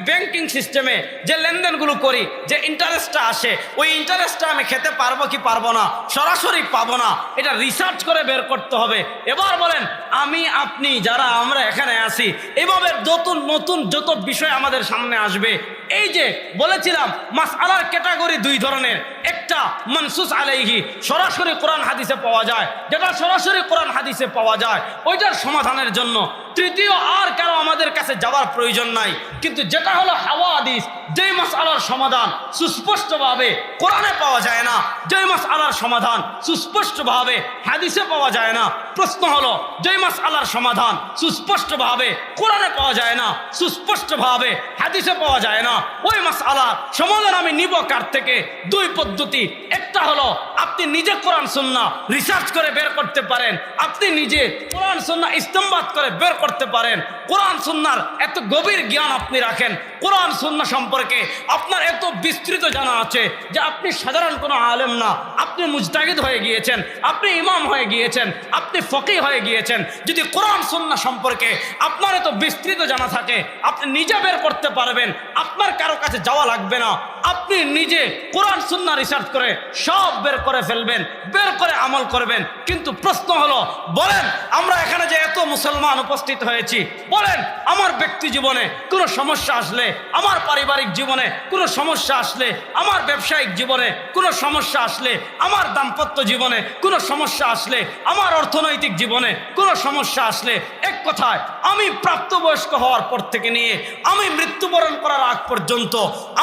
ব্যাংকিং সিস্টেমে যে লেনদেনগুলো করি যে ইন্টারেস্টটা আসে ওই ইন্টারেস্টটা আমি খেতে পারবো কি পারবো না, সরাসরি পাবো না, এটা রিসার্চ করে বের করতে হবে। এবার বলেন আমি আপনি যারা আমরা এখানে আছি এভাবে নতুন নতুন যত বিষয় আমাদের সামনে আসবে। এই যে বলেছিলাম মাসআলার ক্যাটাগরি দুই ধরনের, একটা মানসুস আলাইহি সরাসরি কোরআন হাদিসে পাওয়া যায়, যেটা সরাসরি কোরআন হাদিসে পাওয়া যায় ওইটার সমাধানের জন্য তৃতীয় আর কারো আমাদের কাছে যাওয়ার প্রয়োজন নাই। কিন্তু যেটা হলো হাওয়াদিস, যেই মাসআলার সমাধান সুস্পষ্টভাবে কোরআনে পাওয়া যায় না, যেই মাসআলার সমাধান সুস্পষ্টভাবে হাদিসে পাওয়া যায় না, প্রশ্ন হলো যেই মাসআলার সমাধান সুস্পষ্টভাবে কোরআনে পাওয়া যায় না, সুস্পষ্টভাবে হাদিসে পাওয়া যায় না, ওই মাসআলার সমাধান আমি নিব কার থেকে? দুই পদ্ধতি। একটা হলো আপনি নিজে কোরআন সুন্নাহ রিসার্চ করে বের করতে পারেন, আপনি নিজে কোরআন সুন্নাহ ইস্তেমবাত করে বের করতে পারেন। কোরআন সুন্নাহর এত গভীর জ্ঞান আপনি রাখেন, কোরআন সুন্নাহ সম্পর্কে আপনার এত বিস্তৃত জানা আছে যে আপনি সাধারণ কোনো আলেম না, আপনি মুজতাহিদ হয়ে গিয়েছেন, আপনি ইমাম হয়ে গিয়েছেন, আপনি ফকিহ হয়ে গিয়েছেন। যদি কোরআন সুন্নাহ সম্পর্কে আপনার এত বিস্তৃত জানা থাকে আপনি নিজে বের করতে পারবেন, আপনার কারো কাছে যাওয়া লাগবে না, আপনি নিজে কোরআন সুন্নাহ রিসার্চ করে সব বের করে ফেলবেন, বের করে আমল করবেন। কিন্তু প্রশ্ন হলো বলেন আমরা এখানে যে এত মুসলমান উপস্থিত হয়েছি, বলেন আমার ব্যক্তি জীবনে কোনো সমস্যা আসলে, আমার পারিবারিক জীবনে কোনো সমস্যা আসলে, আমার ব্যবসায়িক জীবনে কোনো সমস্যা আসলে, আমার দাম্পত্য জীবনে কোনো সমস্যা আসলে, আমার অর্থনৈতিক জীবনে কোনো সমস্যা আসলে, এক কথায় আমি প্রাপ্তবয়স্ক হওয়ার পর থেকে নিয়ে আমি মৃত্যুবরণ করার আগ পর্যন্ত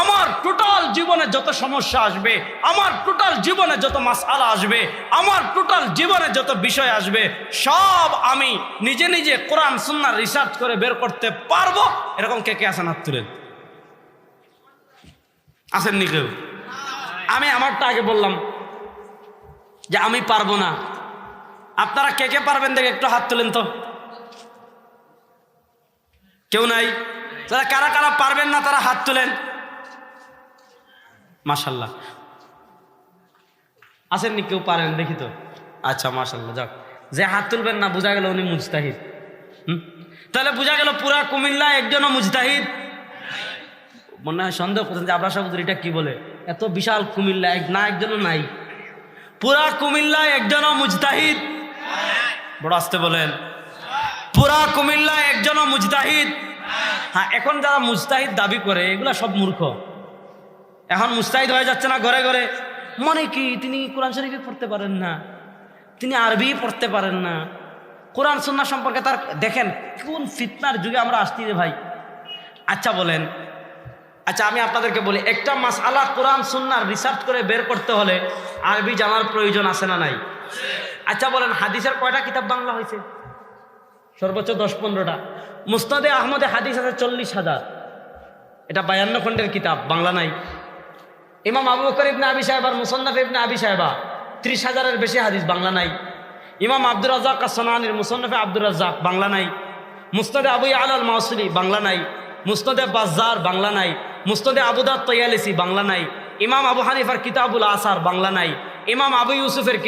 আমার টোটাল জীবনে যত সমস্যা আসবে, আমার টোটাল জীবনে যত মাসআলা আসবে, আমার টোটাল জীবনে যত বিষয় আসবে, সব আমি নিজে নিজে কোরআন সুন্নাহ রিসার্চ করে বের করতে পারবো। এরকম কে কে আছেন? হাত তুলেন। আসেননি কেউ? আমি আমারটা আগে বললাম যে আমি পারবো না, আপনারা কে কে পারবেন দেখে একটু হাত তুলেন তো। কেউ নাই? তারা কারা কারা পারবেন না তারা হাত তুলেন। মাশাল্লাহ, আসেননি কেউ? পারেন দেখি তো। আচ্ছা মাশাল্লাহ, যাক। যে হাত তুলবেন না বোঝা গেল উনি মুজতাহিদ। তাহলে বোঝা গেল পুরা কুমিল্লা একজনও মুজতাহিদ মনে হয়। সন্দেহ করছেন যে আবরার সাহেব এটা কি বলে, এত বিশাল কুমিল্লা না একজনও নাই, পুরা কুমিল্লা একজনও মুজতাহিদ। বড় আসতে বলেন, পুরা কুমিল্লা একজনও মুজতাহিদ। হ্যাঁ, এখন যারা মুজতাহিদ দাবি করে এগুলা সব মূর্খ। এখন মুজতাহিদ হয়ে যাচ্ছে না ঘরে ঘরে, মনে কি তিনি কোরআন শরীফই পড়তে পারেন না, তিনি আরবি পড়তে পারেন না, কোরআন সুন্নাহ সম্পর্কে তার দেখেন কোন ফিতনার যুগে আমরা আসছি রে ভাই। আচ্ছা বলেন, আচ্ছা আমি আপনাদেরকে বলি, একটা মাসআলা কোরআন সুন্নাহ রিসার্চ করে বের করতে হলে আরবি জানার প্রয়োজন আছে না নাই? আচ্ছা বলেন হাদিসের কয়টা কিতাব বাংলা হয়েছে? সর্বোচ্চ 10-15টা। মুসনাদে আহমদে হাদিস আছে 40,000, এটা 52 খণ্ডের কিতাব, বাংলা নাই। ইমাম আবু বকর ইবনে আবি সাহেবার মুসান্নাফ ইবনে আবি সাহেবা 30,000-এর বেশি হাদিস, বাংলা নাই। ইমাম আব্দুর রাজ্জাক আস-সানানির মুসান্নাফে আব্দুর রাজ্জাক, বাংলা নাই। মুসনাদে আবু ইয়ালা আল-মাওসিলি, বাংলা নাই। মুসনাদে বাজ্জার, বাংলা নাই। মুসনাদে আবু দাউদ তায়ালিসি, বাংলা নাই। ইমাম আবু হানিফার কিতাবুল আসার, বাংলা নাই। ইমাম আবু ইউসুফের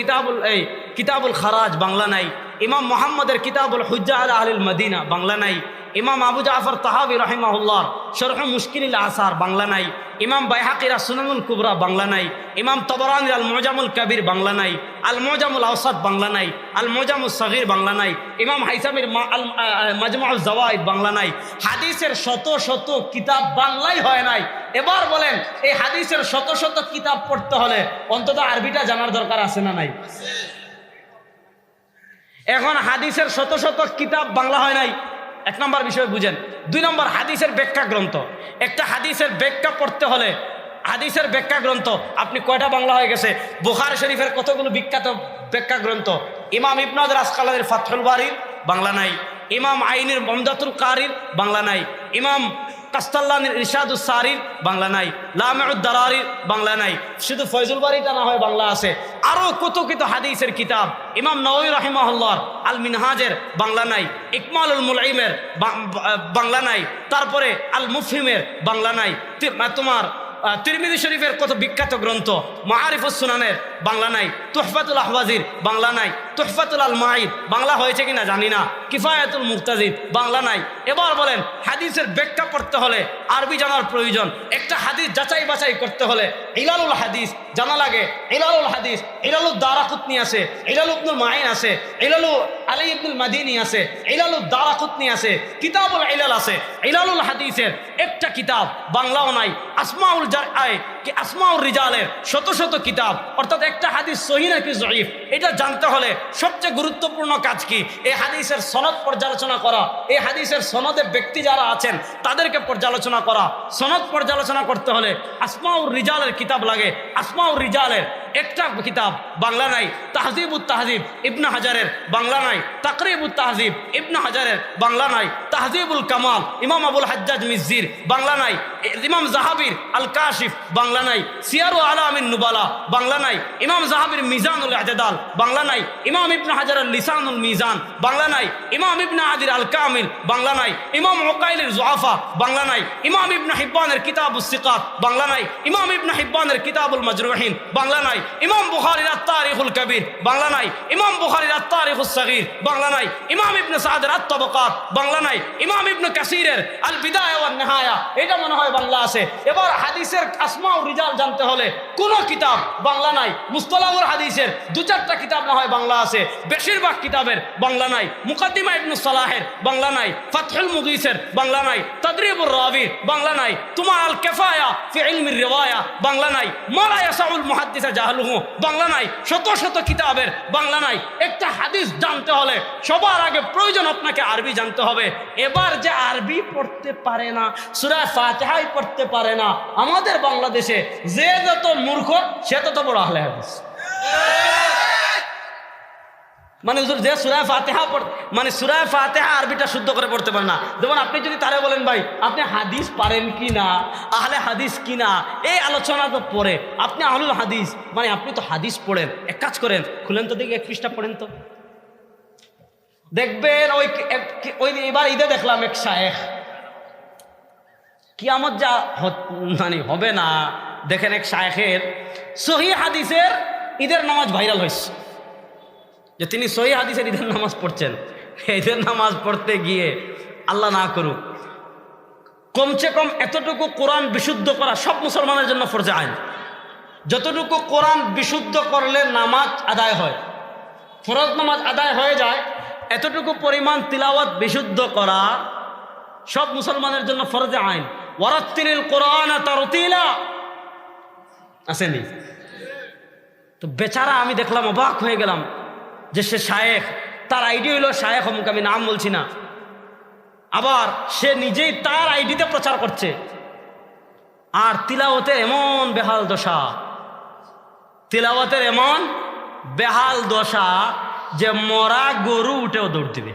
কিতাবুল খারাজ বাংলা নাই, ইমাম মুহাম্মদের কিতাবুল হুজ্জা আলা আহলিল মদিনা বাংলা নাই, ইমাম আবু জাফর তাহাবি রাহিমাহুল্লাহর শরহ মুশকিল আসার বাংলা নাই, ইমাম বাইহাকির সুনানুল কুবরা বাংলা নাই, ইমাম তবরানির আল মুজামুল কবির বাংলা নাই, আল মুজামুল আওসাত বাংলা নাই, আল মুজামুল সগীর বাংলা নাই, ইমাম হাইসামির মাজমুউজ জাওয়াইদ বাংলা নাই। হাদিসের শত শত কিতাব বাংলাই হয় নাই। এবার বলেন, এই হাদিসের শত শত কিতাব পড়তে হলে অন্তত আরবিটা জানার দরকার আছে না নাই? এখন হাদিসের শত শত কিতাব বাংলা হয় নাই, এক নম্বর বিষয় বুঝেন। দুই নম্বর, হাদিসের ব্যাখ্যা গ্রন্থ। একটা হাদিসের ব্যাখ্যা পড়তে হলে হাদিসের ব্যাখ্যা গ্রন্থ আপনি কয়টা বাংলা হয়ে গেছে? বুখারী শরীফের কতগুলো বিখ্যাত ব্যাখ্যা গ্রন্থ। ইমাম ইবনে হাজার আসকালানির ফাতহুল বারির বাংলা নাই, ইমাম আইনির মমদাতুল কারির বাংলা নাই, ইমাম কাস্তাল্লানির ইরশাদুস সারির বাংলা নাই, লামিউদ দারারির বাংলা নাই, শুধু ফয়জুল বারিটা না হয় বাংলা আছে। আরো কত কত হাদিসের কিতাব, ইমাম নওয়ী রাহিমাহুল্লাহর আল মিনহাজের বাংলা নাই, ইকমালুল মুলঈমের বাংলা নাই, তারপরে আল মুফহিমের বাংলা নাই, তোমার তিরমিজি শরীফের কত বিখ্যাত গ্রন্থ, মাআরিফুস সুনানের বাংলা নাই, তুহফাতুল আহওয়াজির বাংলা নাই, তুহফাতুল আল মাঈদ বাংলা হয়েছে কিনা জানি না, কিফায়াতুল মুক্তাজিদ বাংলা নাই। এবার বলেন, হাদিসের ব্যাখ্যা পড়তে হলে আরবি জানার প্রয়োজন। একটা হাদিস যাচাই বাছাই করতে হলে ইলালুল হাদিস জানা লাগে। ইলালুল হাদিস, ইলালুদ দারাকুতনি আছে, ইলালু ইবনুল মাঈন আছে, ইলালু আলী ইবনুল মাদিনী আছে, ইলালুদ দারাকুতনি আছে, কিতাবুল ইলাল আছে। ইলালুল হাদিসের একটা কিতাব বাংলাও নাই। আসমাউল আসমাউর রিজালের শত শত কিতাব, অর্থাৎ একটা হাদিস সহিহ নাকি জয়ীফ এটা জানতে হলে সবচেয়ে গুরুত্বপূর্ণ কাজ কি? এই হাদিসের সনদ পর্যালোচনা করা, এই হাদিসের সনদে ব্যক্তি যারা আছেন তাদেরকে পর্যালোচনা করা। সনদ পর্যালোচনা করতে হলে আসমাউর রিজালের কিতাব লাগে। আসমাউর রিজালের একটা কিতাব বাংলা নাই। তাহজিবুত তাহজিব ইবনে হাজারের বাংলা নাই, তাকরিবুত তাহজিব ইবনে হাজারের বাংলা নাই, তাহজিবুল কামাল ইমাম আবুল হাজ্জাজ মিজ্জির বাংলা নাই, ইমাম জাহাবির আল কাশিফ বাংলা নাই, সিয়ারু আলামিন নুবালা বাংলা নাই, ইমাম জাহাবির মিজানুল ইতিদাল বাংলা নাই, ইমাম ইবনে হাজারের লিসানুল মিজান বাংলা নাই, ইমাম ইবনে আদির আল কামিল বাংলা নাই, ইমাম উকাইলের যুআফা বাংলা নাই, ইমাম ইবনে হিব্বানের কিতাবুস সিকাত বাংলা নাই, ইমাম ইবনে হিব্বানের কিতাবুল মাজরুহিন বাংলা নাই, ইমাম বুখারীর আত-তারিখুল কবির বাংলা নাই, ইমাম বুখারীর আত-তারিখুস সগীর বাংলা নাই, ইমাম ইবনে সাদের আত-তাবাকাত বাংলা নাই, ইমাম ইবনে কাসিরের আল বিদায়া ওয়ান নিহায়া এটা মনে হয় বাংলা আছে। এবার হাদিসের আসমাউর রিজাল জানতে হলে কোন কিতাব বাংলা নাই। মুস্তালাহুল হাদিসের দু চারটা কিতাব না হয় বাংলা আছে, বেশিরভাগ কিতাবের বাংলা নাই। মুকাদ্দিমা ইবনে সালাহের বাংলা নাই, ফাতহুল মুগীসের বাংলা নাই, তাদরিবুর রাবির বাংলা নাই, তোমার আল কিফায়া ফি ইলমির রিওয়ায়া বাংলা নাই, মালা ইয়াসাউল মুহাদ্দিস জাহলুহু বাংলা নাই। শত শত কিতাবের বাংলা নাই। একটা হাদিস জানতে হলে সবার আগে প্রয়োজন আপনাকে আরবি জানতে হবে। এবার যে আরবি পড়তে পারে না, সূরা ফাতিহাই পড়তে পারে না, আমাদের বাংলাদেশে যে যত মূর্খ সে তত বড় আহলে হাদিস। মানে যে সূরা ফাতিহা মানে সূরা ফাতিহা আরবিটা শুদ্ধ করে পড়তে পারে না। যেমন আপনি যদি তারে বলেন ভাই আপনি হাদিস পারেন কি না, আহলে হাদিস কি না, এই আলোচনা তো পড়ে আপনি আহলুল হাদিস, মানে আপনি তো হাদিস পড়েন। এক কাজ করেন, খুলেন তো দেখি 1 পৃষ্ঠা পড়েন তো, দেখবেন ওই এবার ঈদে দেখলাম এক শায়েখ, কিয়ামত যা মানে হবে না, দেখেন এক শায়েখের সহিহ হাদিসের ঈদের নামাজ ভাইরাল হয়েছে, যে তিনি সহিহ হাদিসের ঈদের নামাজ পড়ছেন। ঈদের নামাজ পড়তে গিয়ে আল্লাহ না করুক কমসে কম এতটুকু কোরআন বিশুদ্ধ করা সব মুসলমানের জন্য ফরজে আইন। যতটুকু কোরআন বিশুদ্ধ করলে নামাজ আদায় হয়, ফরজ নামাজ আদায় হয়ে যায়, এতটুকু পরিমাণ তিলাওয়াত বিশুদ্ধ করা সব মুসলমানের জন্য ফরজে আইন। ওয়ারাত্তিলিল কোরআন তারতিলা আসেনি তো বেচারা, আমি দেখলাম অবাক হয়ে গেলাম যে সে শায়েখ, তার আইডি হইল শায়েখ অমুক, আমি নাম বলছি না, আবার সে নিজেই তার আইডিতে প্রচার করছে। আর তিলাওয়াতের এমন বেহাল দশা, তিলাওয়াতের এমন বেহাল দশা যে মরা গরু উঠেও দৌড় দিবে।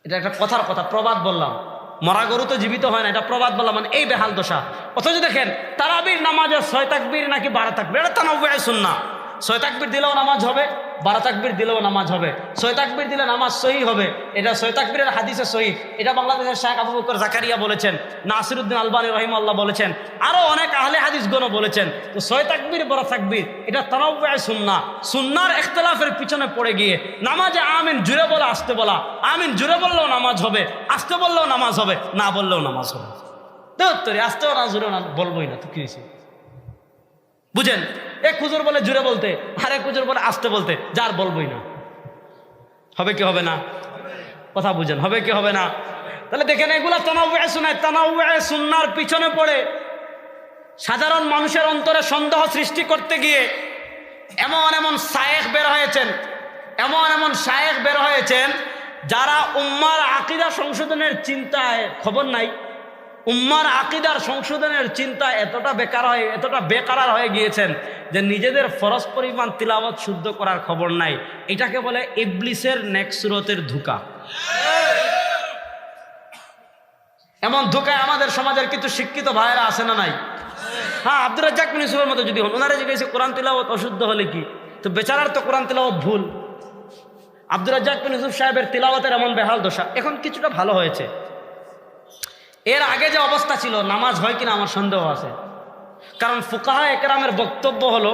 এটা একটা কথার কথা, প্রবাদ বললাম, মরা গরু তো জীবিত হয় না, এটা প্রবাদ বললাম, মানে এই বেহাল দশা। অথচ দেখেন তারাবির নামাজে 6 তাকবীর নাকি 12 তাকবীর, এটা তানাউয়ে সুন্নাহ, 6 তাকবীর দিলেও নামাজ হবে, 12 তাকবীর দিলেও নামাজ হবে। 6 তাকবীর দিলে নামাজ সহি হবে, এটা 6 তাকবীরের হাদিসে সহি। এটা বাংলাদেশের শায়েখ আবু বকর জাকারিয়া বলেছেন, নাসিরউদ্দিন আলবানী রাহিমাহুল্লাহ বলেছেন, আরো অনেক আহলে হাদিসগণ বলেছেন। তো 6 তাকবীর 12 তাকবীর এটা তানাউয়ে সুন্নাহ, সুন্নাহর ইখতিলাফের পিছনে পড়ে গিয়ে নামাজে আমিন জুড়ে বলা, আসতে বলা, আমিন জুড়ে বললেও নামাজ হবে, আসতে বললেও নামাজ হবে, না বললেও নামাজ হবে। দেওত্তরে আসতেও না জুড়েও না বলবোই না, তো কি হয়েছে বুঝেন? এক হুজুর বলে জুড়ে বলতে, আর এক হুজুর বলে আসতে বলতে, যার বলবোই না। হবে কি হবে না? কথা বুঝেন, হবে কি হবে না? তাহলে দেখেন এগুলা তানাউয়ে সুন্নাহ, তানাউয়ে সুন্নাহর পিছনে পড়ে সাধারণ মানুষের অন্তরে সন্দেহ সৃষ্টি করতে গিয়ে এমন এমন শায়েখ বের হয়েছেন, এমন এমন শায়েখ বের হয়েছেন যারা উম্মার আকীদা সংশোধনের চিন্তায় খবর নাই, উম্মার আকীদার সংশোধনের চিন্তা এতটা বেকারার হয়ে গিয়েছেন যে নিজেদের ফরজ পরিমাণ তিলাওয়াত শুদ্ধ করার খবর নাই। এটাকে বলে ইবলিসের নেকসুরতের ধোঁকা। এমন ধোঁকায় আমাদের সমাজের কিছু শিক্ষিত ভাইয়েরা আছে না নাই? হ্যাঁ, আব্দুর রাজ্জাক বিন ইউসুফের মতো যদি হন, ওনারা জিজ্ঞেস কোরআন তিলাওয়াত অশুদ্ধ হলে কি, তো বেচারার তো কোরআন তিলাওয়াত ভুল। আব্দুর রাজ্জাক বিন ইউসুফ সাহেবের তিলাওয়াতের এমন বেহাল দশা, এখন কিছুটা ভালো হয়েছে। এর আগে যে অবস্থা ছিল, নামাজ হয় কিনা আমার সন্দেহ আছে। কারণ ফুকাহা একরামের বক্তব্য হলো,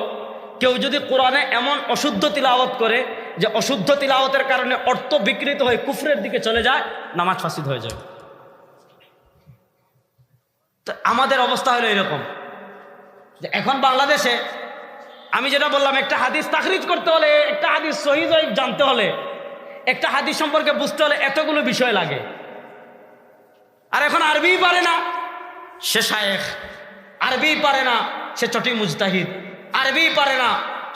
কেউ যদি কোরআনে এমন অশুদ্ধ তিলাওয়াত করে যে অশুদ্ধ তিলাওয়াতের কারণে অর্থ বিকৃত হয়ে কুফরের দিকে চলে যায়, নামাজ ফাসিদ হয়ে যায়। তো আমাদের অবস্থা হলো এরকম যে এখন বাংলাদেশে আমি যেটা বললাম, একটা হাদিস তাখরিজ করতে হলে, একটা হাদিস সহিহ জয়ীফ জানতে হলে, একটা হাদিস সম্পর্কে বুঝতে হলে এতগুলো বিষয় লাগে। আর এখন আরবি পারে না সে শায়েখ, আরবি পারে না সে চটি মুজতাহিদ, আরবি পারে না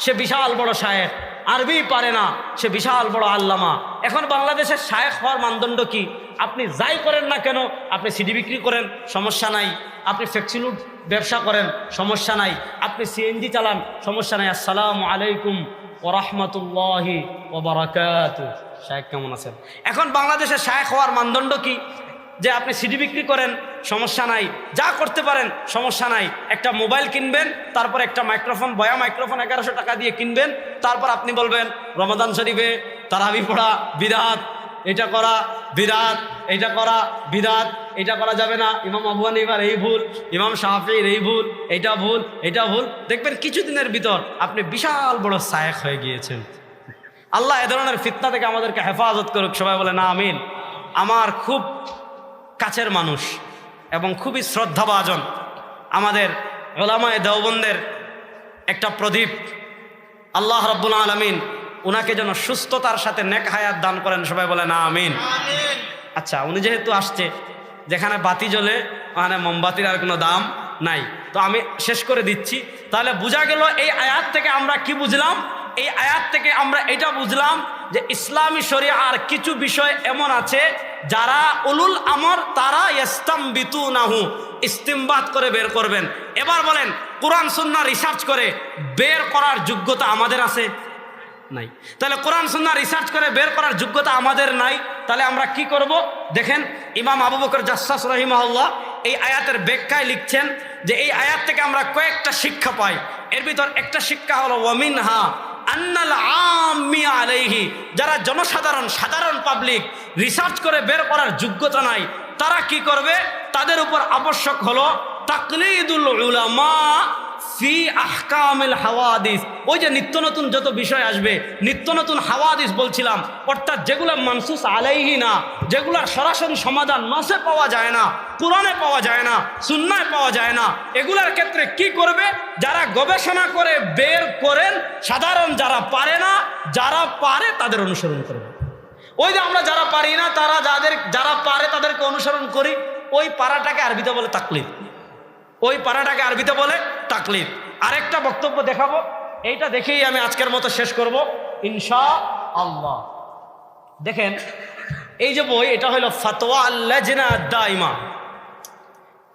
সে বিশাল বড় শায়েখ, আরবি পারে না সে বিশাল বড় আল্লামা। এখন বাংলাদেশের শায়েখ হওয়ার মানদণ্ড কি? আপনি যাই করেন না কেন, আপনি সিডি বিক্রি করেন সমস্যা নাই, আপনি ফ্যাক্সিলুট ব্যবসা করেন সমস্যা নাই, আপনি সিএনজি চালান সমস্যা নাই। আসসালামু আলাইকুম ওয়া রাহমাতুল্লাহি ওয়া বারাকাতুহু। শায়েখ কেমন আছেন? এখন বাংলাদেশের শায়েখ হওয়ার মানদণ্ড কি? যে আপনি সিডি বিক্রি করেন সমস্যা নাই, যা করতে পারেন সমস্যা নাই, একটা মোবাইল কিনবেন, তারপর একটা মাইক্রোফোন, বয়া মাইক্রোফোন 1100 টাকা দিয়ে কিনবেন, তারপর আপনি বলবেন রমাদান শরীফে তারাবি পড়া বিদআত, এটা করা বিদআত, এটা করা বিদআত, এটা করা যাবে না, ইমাম আবু হানিফার এই ভুল, ইমাম শাফিঈর এই ভুল, এটা ভুল, এটা ভুল। দেখবেন কিছুদিনের ভিতর আপনি বিশাল বড় শায়েখ হয়ে গিয়েছেন। আল্লাহ এ ধরনের ফিতনা থেকে আমাদেরকে হেফাজত করুক, সবাই বলে না আমিন। আমার খুব কাছের মানুষ এবং খুবই শ্রদ্ধাভাজন আমাদের উলামায়ে দেওবন্দের একটা প্রদীপ, আল্লাহ রাব্বুল আলামিন উনাকে যেন সুস্থতার সাথে নেক হায়াত দান করেন, সবাই বলে না আমিন। আচ্ছা, উনি যেহেতু আসছে, যেখানে বাতি জ্বলে ওখানে মোমবাতির আর কোনো দাম নাই, তো আমি শেষ করে দিচ্ছি। তাহলে বোঝা গেল এই আয়াত থেকে আমরা কি বুঝলাম? এই আয়াত থেকে আমরা এটা বুঝলাম যে ইসলামী শরিয়ার কিছু বিষয় এমন আছে যারা উলুল আমর, তারা ইস্তামবিতুনাহু, ইস্তিমবাত করে বের করবেন। এবার বলেন, কোরআন সুন্নাহ রিসার্চ করে বের করার যোগ্যতা আমাদের আছে? নাই। তাহলে কোরআন সুন্নাহ রিসার্চ করে বের করার যোগ্যতা আমাদের নাই, তাহলে আমরা কি করব? দেখেন, ইমাম আবু বকর জাসসাস রাহিমাহুল্লাহ এই আয়াতের ব্যাখ্যায় লিখছেন যে এই আয়াত থেকে আমরা কয়েকটা শিক্ষা পাই। এর ভিতর একটা শিক্ষা হলো ওয়ামিনহা আন্নাল আম্মি আলাইহি, যারা জনসাধারণ, সাধারণ পাবলিক রিসার্চ করে বের করার যোগ্যতা নাই, তারা কি করবে? তাদের উপর আবশ্যক হলো তাকলিদুল উলামা ফি আহকামিল হাওয়াদিস। ওই যে নিত্য নতুন যত বিষয় আসবে, নিত্য নতুন হাওয়াদিস বলছিলাম, অর্থাৎ যেগুলো মানসুস আলাইহি না, যেগুলোর সরাসরি সমাধান নসে পাওয়া যায় না, কোরআনে পাওয়া যায় না, সুন্নায় পাওয়া যায় না, এগুলার ক্ষেত্রে কি করবে? যারা গবেষণা করে বের করেন, সাধারণ যারা পারে না, যারা পারে তাদের অনুসরণ করবে। ওই যে আমরা যারা পারি না, যারা পারে তাদেরকে অনুসরণ করি, ওই পারাটাকে আরবিতে বলে তাকলিদ, ওই পারাটাকে আরবিতে বলে তাকলিদ। আরেকটা বক্তব্য দেখাবো, এইটা দেখেই আমি আজকের মতো শেষ করব ইনশাআল্লাহ। দেখেন, এই যে বই, এটা হলো ফাতোয়া আল-লাজনা দাইমা।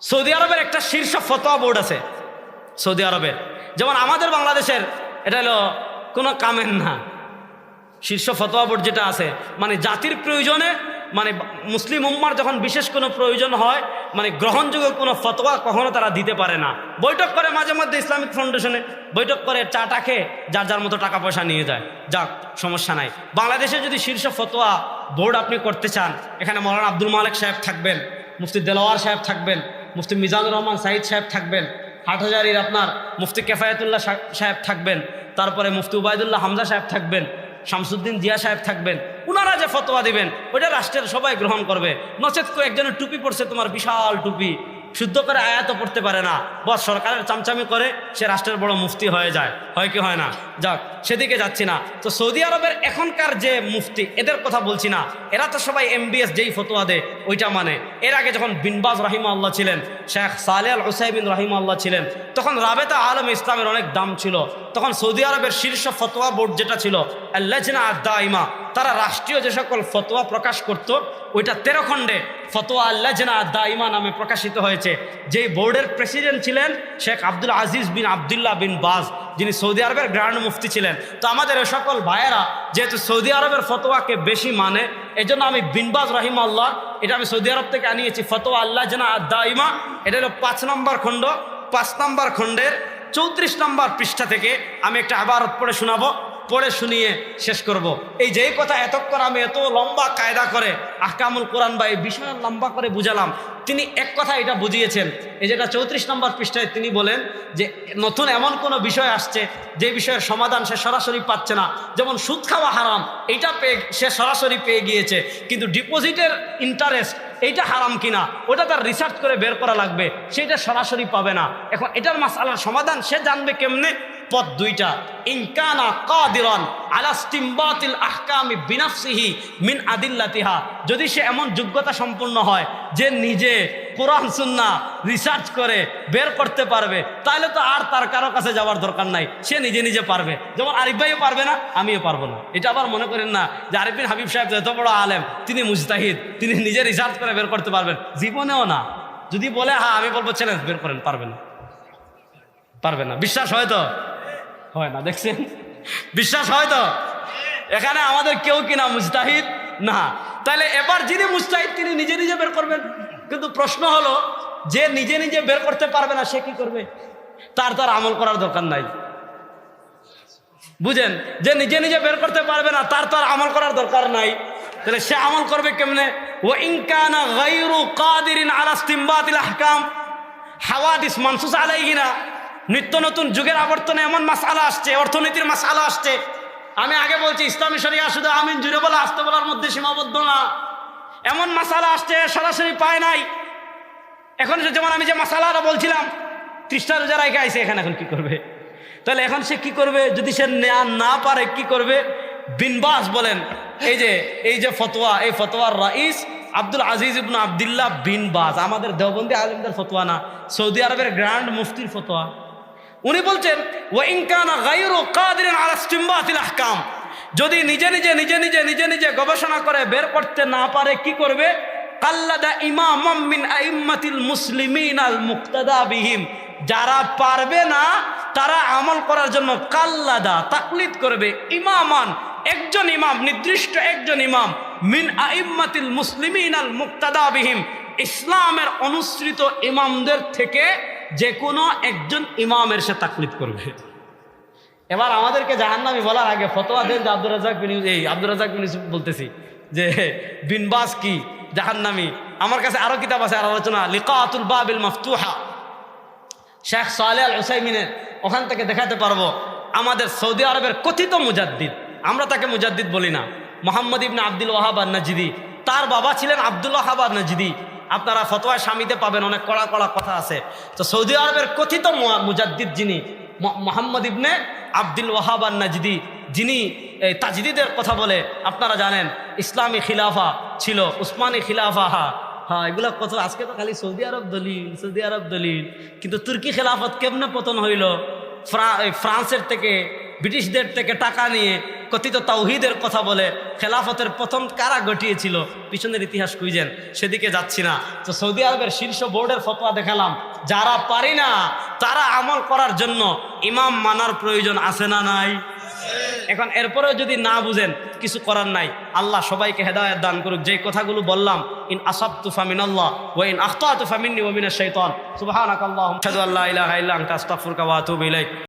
সৌদি আরবের একটা শীর্ষ ফতোয়া বোর্ড আছে সৌদি আরবের, যেমন আমাদের বাংলাদেশের এটা হলো কোনো কামের না। শীর্ষ ফতোয়া বোর্ড যেটা আছে, মানে জাতির প্রয়োজনে, মানে মুসলিম উম্মার যখন বিশেষ কোনো প্রয়োজন হয়, মানে গ্রহণযোগ্য কোনো ফতোয়া কখনো তারা দিতে পারে না। বৈঠক করে মাঝে মধ্যে ইসলামিক ফাউন্ডেশনে, বৈঠক করে চাটা খেয়ে যার যার মতো টাকা পয়সা নিয়ে যায়, যাক সমস্যা নাই। বাংলাদেশে যদি শীর্ষ ফতোয়া বোর্ড আপনি করতে চান, এখানে মৌলানা আব্দুল মালিক সাহেব থাকবেন, মুফতি দেলোয়ার সাহেব থাকবেন, মুফতি মিজানুর রহমান সাইদ সাহেব থাকবেন, হাটহাজারির আপনার মুফতি কেফায়েতুল্লাহ সাহেব থাকবেন, তারপরে মুফতি উবায়দুল্লাহ হামজা সাহেব থাকবেন, শামসুদ্দিন জিয়া সাহেব থাকবেন। ওনারা যে ফতোয়া দিবেন ওইটা রাষ্ট্রের সবাই গ্রহণ করবে। নচেত করে একজনের টুপি পড়ছে, তোমার বিশাল টুপি, শুদ্ধ করে আয়াতও পড়তে পারে না, বস সরকারের চামচামি করে সে রাষ্ট্রের বড় মুফতি হয়ে যায়, হয় কি হয় না? যাক, সেদিকে যাচ্ছি না। তো সৌদি আরবের এখনকার যে মুফতি, এদের কথা বলছি না, এরা তো সবাই MBS যেই ফতোয়া দেয় ওইটা মানে। এর আগে যখন বিন বাজ রাহিমাহুল্লাহ ছিলেন, শেখ সালেহ আল উসাইমিন রাহিমাহুল্লাহ ছিলেন, তখন রাবেতা আলম ইসলামের অনেক দাম ছিল। তখন সৌদি আরবের শীর্ষ ফতোয়া বোর্ড যেটা ছিল আল-লাজনা আদ-দাইমা, তারা রাষ্ট্রীয় যে সকল ফতোয়া প্রকাশ করত, ওইটা 13 খণ্ডে ফতোয়া আল-লাজনা আদ-দাইমা নামে প্রকাশিত হয়েছে। যেই বোর্ডের প্রেসিডেন্ট ছিলেন শেখ আব্দুল আজিজ বিন আবদুল্লাহ বিন বাজ, যিনি সৌদি আরবের গ্র্যান্ড মুফতি ছিলেন। তো আমাদের এ সকল ভাইয়েরা যেহেতু সৌদি আরবের ফতোয়াকে বেশি মানে, এই জন্য আমি বিন বাজ রাহিমাহুল্লাহ, এটা আমি সৌদি আরব থেকে আনিয়েছি, ফতোয়া আল-লাজনা আদ-দাইমা। এটা হলো 5 নম্বর খণ্ড, 5 নম্বর খণ্ডের 34 নম্বর পৃষ্ঠা থেকে আমি একটা ইবারত পড়ে শোনাবো, পড়ে শুনিয়ে শেষ করব। এই যেই কথা এতক্ষণ আমি এত লম্বা কায়দা করে আহকামুল কোরআন বা এই বিষয় লম্বা করে বুঝালাম, তিনি এক কথা এটা বুঝিয়েছেন। এই যেটা 34 নম্বর পৃষ্ঠায় তিনি বলেন যে নতুন এমন কোনো বিষয় আসছে যে বিষয়ের সমাধান সে সরাসরি পাচ্ছে না, যেমন সুদ খাওয়া হারাম, এইটা সে সরাসরি পেয়ে গিয়েছে, কিন্তু ডিপোজিটের ইন্টারেস্ট এইটা হারাম কিনা ওটা তার রিসার্চ করে বের করা লাগবে, সেটা সরাসরি পাবে না। এখন এটার মাসআলার সমাধান সে জানবে কেমনে? পথ দুইটা, ইনকানা কাদিরান আলা ইসতিমবাতিল আহকামি বিনাফসিহি মিন আদিল্লাতিহা, যদি সে এমন যোগ্যতা সম্পন্ন হয় যে নিজে কোরআন সুন্নাহ রিসার্চ করে বের করতে পারবে, তাহলে তো আর তার কারো কাছে যাওয়ার দরকার নাই, সে নিজে নিজে পারবে। যেমন আরিফ ভাইও পারবে না, আমিও পারবো না। এটা আবার মনে করেন না যে আরিফ বিন হাবিব সাহেব এত বড় আলেম, তিনি মুজতাহিদ, তিনি নিজে রিসার্চ করে বের করতে পারবেন, জীবনেও না। যদি বলে হ্যাঁ আমি বলবো চ্যালেঞ্জ, বের করেন, পারবে না, পারবে না। বিশ্বাস হয় তো? হয় না, দেখছেন? বিশ্বাস হয় তো? এখানে আমাদের কেউ কিনা মুজতাহিদ না। তাহলে এবার যিনি মুজতাহিদ তিনি নিজে নিজে বের করবেন। কিন্তু প্রশ্ন হলো, যে নিজে নিজে বের করতে পারবে না সে কি করবে? তার আমল করার দরকার নাই। বুঝেন? যে নিজে নিজে বের করতে পারবে না তার আমল করার দরকার নাই, তাহলে সে আমল করবে কেমনে? ওয়া ইন কানা গায়রু কাদিরিন আলা ইসতিমবাতিল আহকাম, হাওয়াদিস মানসুস আলাইহিনা, নিত্য নতুন যুগের আবর্তনে এমন মাসআলা আসছে, অর্থনীতির মাসআলা আসছে। আমি আগে বলছি ইসলামী শরিয়া শুধু আমিন জুড়ে বলা আসতে বলার মধ্যে সীমাবদ্ধ না, এমন মাসআলা আসছে সরাসরি পায় নাই। এখন যেমন আমি যে মাসআলাটা বলছিলাম, 30টা রোজা রাখে আইছে, এখানে এখন কি করবে? তাহলে এখন সে কি করবে? যদি সে না পারে কি করবে? বিন বাজ বলেন, এই যে ফতোয়া, এই ফতোয়ার রাইস আব্দুল আজিজ ইবনে আবদুল্লাহ বিন বাজ, আমাদের দেওবন্দি আলেমদের ফতোয়া না, সৌদি আরবের গ্র্যান্ড মুফতির ফতোয়া। উনি বলছেন ওয়া ইন কানা গায়রু কাদিরিন আলা ইসতিমবাতিল আহকাম, যদি নিজে নিজে গবেষণা করে বের করতে না পারে কি করবে? কাল্লাদা ইমামাম মিন আইম্মাতিল মুসলিমিন আল মুক্তাদা বিহিম, যারা পারবে না তারা আমল করার জন্য কাল্লাদা তাকলিদ করবে, ইমামান একজন ইমাম, নির্দিষ্ট একজন ইমাম, মিন আইম্মাতিল মুসলিমিন আল মুক্তাদা বিহিম, ইসলামের অনুসৃত ইমামদের থেকে যে কোনো একজন ইমামের সে তাকলিদ করবে। এবার আমাদেরকে জাহান্নামী বলার আগে ফতোয়া দেন যে আব্দুর রাজ্জাক বিন ইউসুফ বলতেছি যে বিন বাজ কি জাহান্নামী। আমার কাছে আরো কিতাব আছে, আর আলোচনা লিকাতুল বাবিল মাফতুহা, শেখ সালেহ আল উসাইমিনের, ওখান থেকে দেখাতে পারবো আমাদের সৌদি আরবের কথিত মুজাদ্দিদ, আমরা তাকে মুজাদ্দিদ বলি না, মোহাম্মদ ইবনে আব্দুল ওয়াহাব আন-নাজদি, তার বাবা ছিলেন আব্দুল ওয়াহাব আন-নাজদি। আপনারা ফতোয়া স্বামীতে পাবেন, অনেক কড়া কড়া কথা আছে। তো সৌদি আরবের কথিত মুজাদ্দিদ যিনি মোহাম্মদ ইবনে আব্দুল ওয়াহাব আন-নাজদি, যিনি এই তাজদিদের কথা বলে, আপনারা জানেন ইসলামী খিলাফা ছিল, উসমানী খিলাফা, হ্যাঁ এগুলা কত, আজকে তো খালি সৌদি আরব দলিল, কিন্তু তুর্কি খেলাফত কেমনে পতন হইল? ফ্রান্সের থেকে, ব্রিটিশদের থেকে টাকা নিয়ে কথিত তাওহীদের কথা বলে খেলাফতের পতন কারা ঘটিয়েছিল, পিছনের ইতিহাস খুঁজেন, সেদিকে যাচ্ছি না। তো সৌদি আরবের শীর্ষ বোর্ডের ফতোয়া দেখালাম, যারা পারি না তারা আমল করার জন্য ইমাম মানার প্রয়োজন আছে না নাই? এখন এরপরেও যদি না বুঝেন কিছু করার নাই, আল্লাহ সবাইকে হেদায়েত দান করুক। যে কথাগুলো বললাম, ইন আসাবতু ফামিনাল্লাহ ওয়া ইন আখতাতু ফামিন্নি ওয়া মিনাশ শাইতান। সুবহানাকাল্লাহুম্মা আশহাদু আল্লা ইলাহা ইল্লা আনতা আস্তাগফিরুকা ওয়া আতুবু ইলাইক।